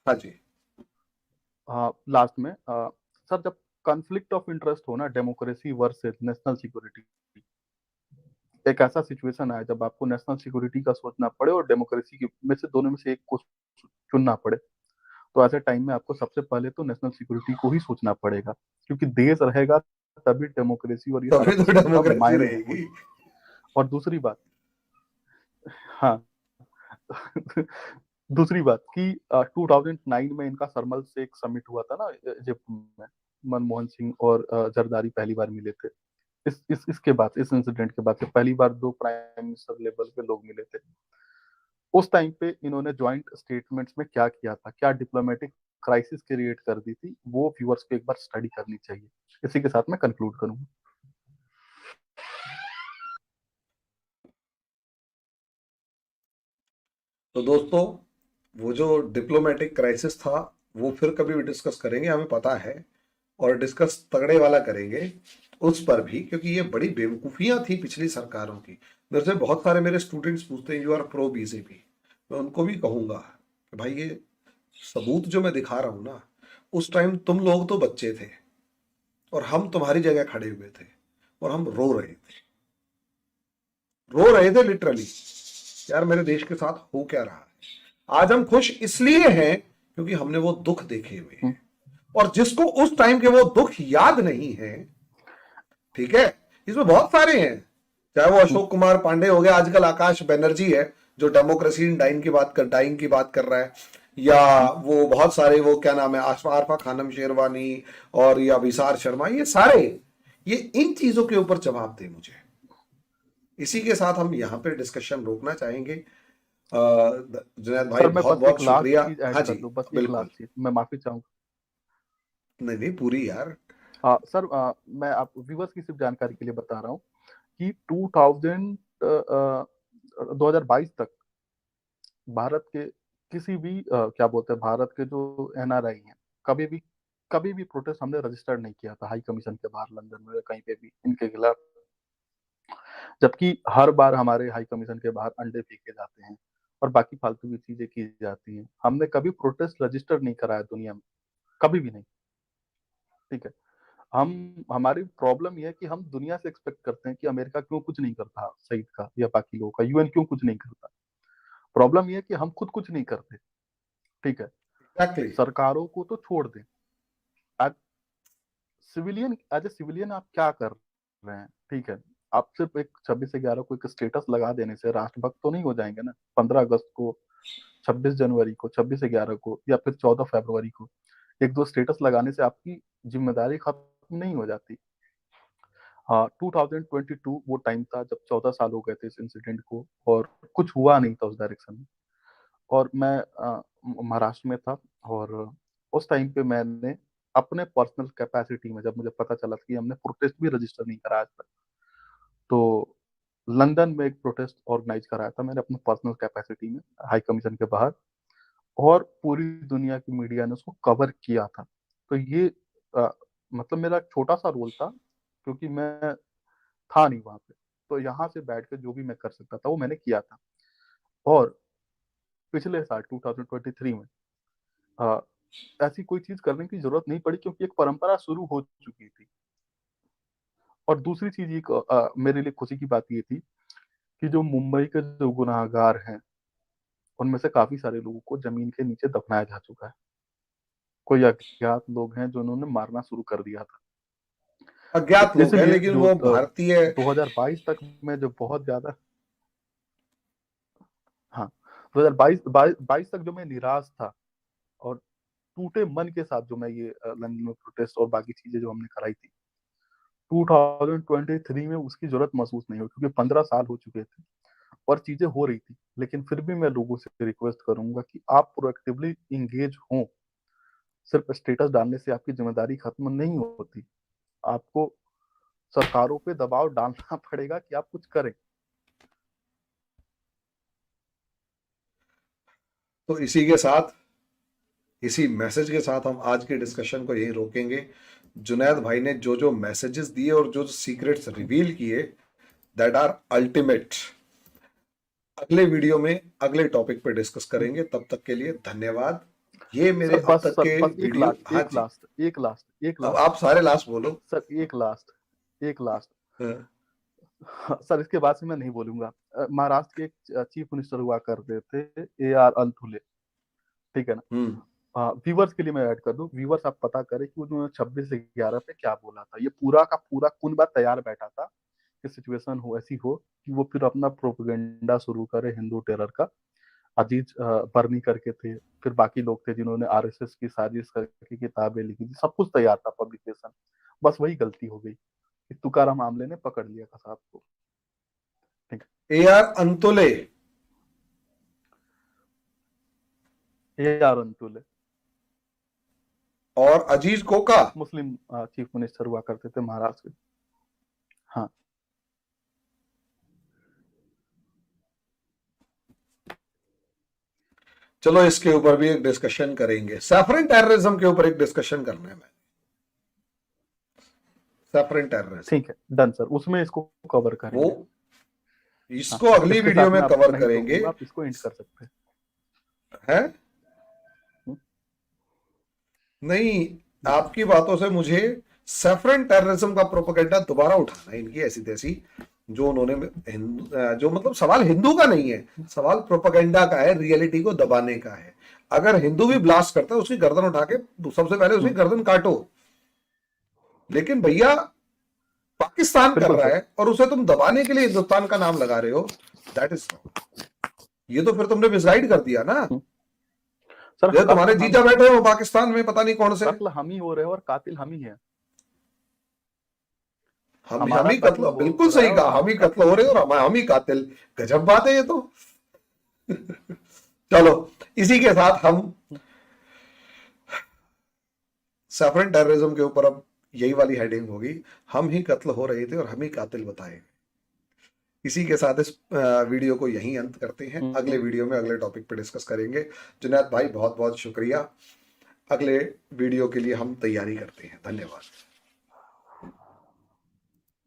हाँ जी। लास्ट में सर, जब कॉन्फ्लिक्ट ऑफ इंटरेस्ट हो ना, डेमोक्रेसी वर्सेस नेशनल सिक्योरिटी, एक ऐसा सिचुएशन आया जब आपको नेशनल सिक्योरिटी का सोचना पड़े और डेमोक्रेसी की में से, दोनों में से एक को चुनना पड़े, तो ऐसे टाइम में आपको सबसे पहले तो नेशनल सिक्योरिटी को ही सोचना पड़ेगा, क्योंकि देश रहेगा तभी डेमोक्रेसी और ये सारा तभी तो सिस्टम का डेमोक्रेसी मायने है कोई। रहेगी। और दूसरी बात, हाँ, दूसरी बात कि 2009 में इनका सरमल से एक समिट हुआ था ना इजिप्ट में, मनमोहन सिंह और जरदारी पहली बार मिले थे। इसके बाद, इस इंसिडेंट के बाद से पहली बार दो प्राइम मिनिस्टर लेवल के लोग मिले थे। उस टाइम पे इन्होंने ज्वाइंट स्टेटमेंट्स में क्या किया था, क्या डिप्लोमेटिक क्राइसिस क्रिएट कर दी थी, वो व्यूअर्स को एक बार स्टडी करनी चाहिए। इसी के साथ मैं कंक्लूड करूंगा। तो दोस्तों, वो जो डिप्लोमेटिक क्राइसिस था, वो फिर कभी भी डिस्कस करेंगे, हमें पता है। और डिस्कस तगड़े वाला करेंगे उस पर भी, क्योंकि ये बड़ी बेवकूफियां थी पिछली सरकारों की। मेरे से बहुत सारे मेरे स्टूडेंट्स पूछते हैं यू आर प्रो बीजेपी। मैं उनको भी कहूंगा कि भाई ये सबूत जो मैं दिखा रहा हूं ना, उस टाइम तुम लोग तो बच्चे थे और हम तुम्हारी जगह खड़े हुए थे, और हम रो रहे थे, रो रहे थे लिटरली, यार मेरे देश के साथ हो क्या रहा है। आज हम खुश इसलिए हैं क्योंकि हमने वो दुख देखे हुए हैं। और जिसको उस टाइम के वो दुख याद नहीं है, ठीक है, इसमें बहुत सारे हैं, चाहे वो अशोक कुमार पांडे हो गया, आजकल आकाश बनर्जी है जो डेमोक्रेसी इन डाइंग की बात कर रहा है, या वो बहुत सारे, वो क्या नाम है, आरफा खानम शेरवानी, और या विसार शर्मा, ये सारे, ये इन चीजों के ऊपर जवाब दे मुझे। इसी के साथ हम यहाँ पे डिस्कशन रोकना चाहेंगे। जुनैद भाई सर मैं बहुत बस एक बहुत लास्ट शुक्रिया। चीज ऐड हाँ कर जी, दूं, बस एक बिल्कुल। लास्ट चीज, मैं माफी चाहूंगा। नहीं नहीं, पूरी यार। सर, मैं आप व्यूअर्स की सिर्फ जानकारी के लिए बता रहा हूँ कि 2000 2022 तक भारत के किसी भी क्या बोलते हैं, भारत के जो एनआरआई हैं, कभी भी कभी भी प्रोटेस्ट हमने रजिस्टर नहीं किया था हाई कमीशन के बाहर, लंदन में या कहीं पे भी इनके खिलाफ। जबकि हर बार हमारे हाई कमीशन के बाहर अंडे फेंके जाते हैं और बाकी फालतू की चीजें की जाती हैं। हमने कभी प्रोटेस्ट रजिस्टर नहीं कराया दुनिया में, कभी भी नहीं। ठीक है। हम हमारी प्रॉब्लम ये है कि हम दुनिया से एक्सपेक्ट करते हैं कि अमेरिका क्यों कुछ नहीं करता सईद का या बाकी लोगों का, यूएन क्यों कुछ नहीं करता। प्रॉब्लम ये है कि हम खुद कुछ नहीं करते। ठीक है। एग्जैक्टली। सरकारों को तो छोड़ दें, एज सिविलियन आप क्या कर रहे हैं? ठीक है। आप सिर्फ एक 26/11 को एक स्टेटस लगा देने से राष्ट्रभक्त तो नहीं हो जाएंगे ना। 15 अगस्त को, 26 जनवरी को, 26/11 को या फिर 14 फरवरी को एक दो स्टेटस लगाने से आपकी जिम्मेदारी खत्म नहीं हो जाती। हाँ, 2022 वो टाइम था जब 14 साल हो गए थे इस इंसिडेंट को और कुछ हुआ नहीं था उस डायरेक्शन में। और मैं महाराष्ट्र में था और उस टाइम पे मैंने अपने पर्सनल कैपेसिटी में, जब मुझे पता चला कि हमने प्रोटेस्ट भी रजिस्टर नहीं करा आज तक, तो लंदन में एक प्रोटेस्ट ऑर्गेनाइज कराया था मैंने अपने पर्सनल कैपेसिटी में हाई कमीशन के बाहर, और पूरी दुनिया की मीडिया ने उसको कवर किया था। तो ये अ, मतलब मेरा एक छोटा सा रोल था, क्योंकि मैं था नहीं वहां पे। तो यहाँ से बैठ के जो भी मैं कर सकता था वो मैंने किया था। और पिछले साल 2023 में अ, ऐसी कोई चीज करने की जरूरत नहीं पड़ी, क्योंकि एक परंपरा शुरू हो चुकी थी। और दूसरी चीज एक मेरे लिए खुशी की बात ये थी कि जो मुंबई के जो गुनाहगार हैं उनमें से काफी सारे लोगों को जमीन के नीचे दफनाया जा चुका है। कोई अज्ञात लोग हैं जो उन्होंने मारना शुरू कर दिया था। तो अज्ञात लोग हैं, इसलिए लेकिन जो वो भारतीय। 2022 तक में जो बहुत ज्यादा, हाँ, 2022 22 तक जो मैं निराश था और टूटे मन के साथ जो मैं ये लंदन में प्रोटेस्ट और बाकी चीजें जो हमने कराई थी, 2023 में उसकी जरूरत महसूस नहीं हुई, क्योंकि 15 साल हो चुके थे और चीजें हो रही थी। लेकिन फिर भी मैं लोगों से रिक्वेस्ट करूंगा कि आप प्रोएक्टिवली इंगेज हों। सिर्फ स्टेटस डालने से आपकी जिम्मेदारी खत्म नहीं होती। आपको सरकारों पे दबाव डालना पड़ेगा कि आप कुछ करें। तो इसी के साथ, इसी मैसेज के साथ हम आज के डिस्कशन को यही रोकेंगे। जुनैद भाई ने जो जो मैसेजेस दिए और जो सीक्रेट्स रिवील किए, दैट आर अल्टीमेट। अगले वीडियो में अगले टॉपिक पे डिस्कस करेंगे। तब तक के लिए धन्यवाद। ये मेरे सर अब बस, तक सर के बस एक वीडियो। लास्ट, हाँ एक जी। लास्ट, एक लास्ट, एक अब लास्ट। आप सारे लास्ट बोलो। सर एक लास्ट, एक लास्ट। हाँ। हाँ, सर इसके बाद से मैं नहीं बोलूंगा। महाराष्ट्र के एक चीफ मिनिस्टर हुआ करते थे, AR अंथुले। ठीक है ना। हम्म। व्यूवर्स के लिए मैं ऐड कर दूं, व्यूवर्स आप पता करें कि उन्होंने 26/11 पे क्या बोला था। ये पूरा का पूरा कुनबा तैयार बैठा था कि सिचुएशन हो ऐसी हो कि वो फिर अपना प्रोपेगेंडा शुरू करे हिंदू टेरर का। अजीज बर्नी करके थे, फिर बाकी लोग थे जिन्होंने आरएसएस की साजिश करके किताबें लिखी थी। सब कुछ तैयार था पब्लिकेशन, बस वही गलती हो गई कि तुकाराम आमले ने पकड़ लिया था साहब को। ठीक AR अंतुले। है। AR अंतुले और अजीज कोका। मुस्लिम चीफ मिनिस्टर हुआ करते थे महाराष्ट्र के। हाँ। चलो इसके ऊपर भी एक डिस्कशन करेंगे। सैफरन टेररिज्म के ऊपर एक डिस्कशन करना है मैं। सैफरन टेररिज्म, ठीक है, डन सर, उसमें इसको कवर वो करेंगे। हाँ, इसको अगली इसके वीडियो साथ में मैं आपको कवर नहीं करेंगे। टोकूंगा, आप इसको एंड कर सकते हैं। है हम्म, नहीं, जी सर। आपकी बातों से मुझे सैफरन टेररिज्म का प्रोपेगेंडा दोबारा उठाना है, इनकी ऐसी तैसी जो उन्होंने जो मतलब सवाल हिंदू का नहीं है, सवाल प्रोपेगेंडा का है, रियलिटी को दबाने का है। अगर हिंदू भी ब्लास्ट करता है, उसकी गर्दन उठा के सबसे पहले उसकी हम्म, गर्दन काटो। लेकिन भैया, पाकिस्तान कर बिल्कुल रहा सर। है और उसे तुम दबाने के लिए हिंदुस्तान का नाम लगा रहे हो। दैट इज, ये तो फिर तुमने मिसगाइड कर दिया ना। हम्म, सर ये तुम्हारे कत्ल हम जीजा बैठे हो पाकिस्तान में, पता नहीं कौन से। कत्ल हम ही हो रहे हैं और कातिल हम ही है। हम हमारा ही कत्ल कत्ल, हो बिल्कुल रहा सही है और कहा, हम ही कत्ल कातिल हो हम रहे ही और है। हम ही कातिल। गजब बात है ये तो। चलो, इसी के साथ हम हम्म, सैफरन टेररिज्म के ऊपर अब यही वाली हेडिंग होगी, हम ही कत्ल हो रहे थे और हम ही कातिल बताए। इसी के साथ इस वीडियो को यहीं अंत करते हैं। अगले वीडियो में अगले टॉपिक पे डिस्कस करेंगे। जुनैद भाई बहुत बहुत शुक्रिया। अगले वीडियो के लिए हम तैयारी करते हैं। धन्यवाद।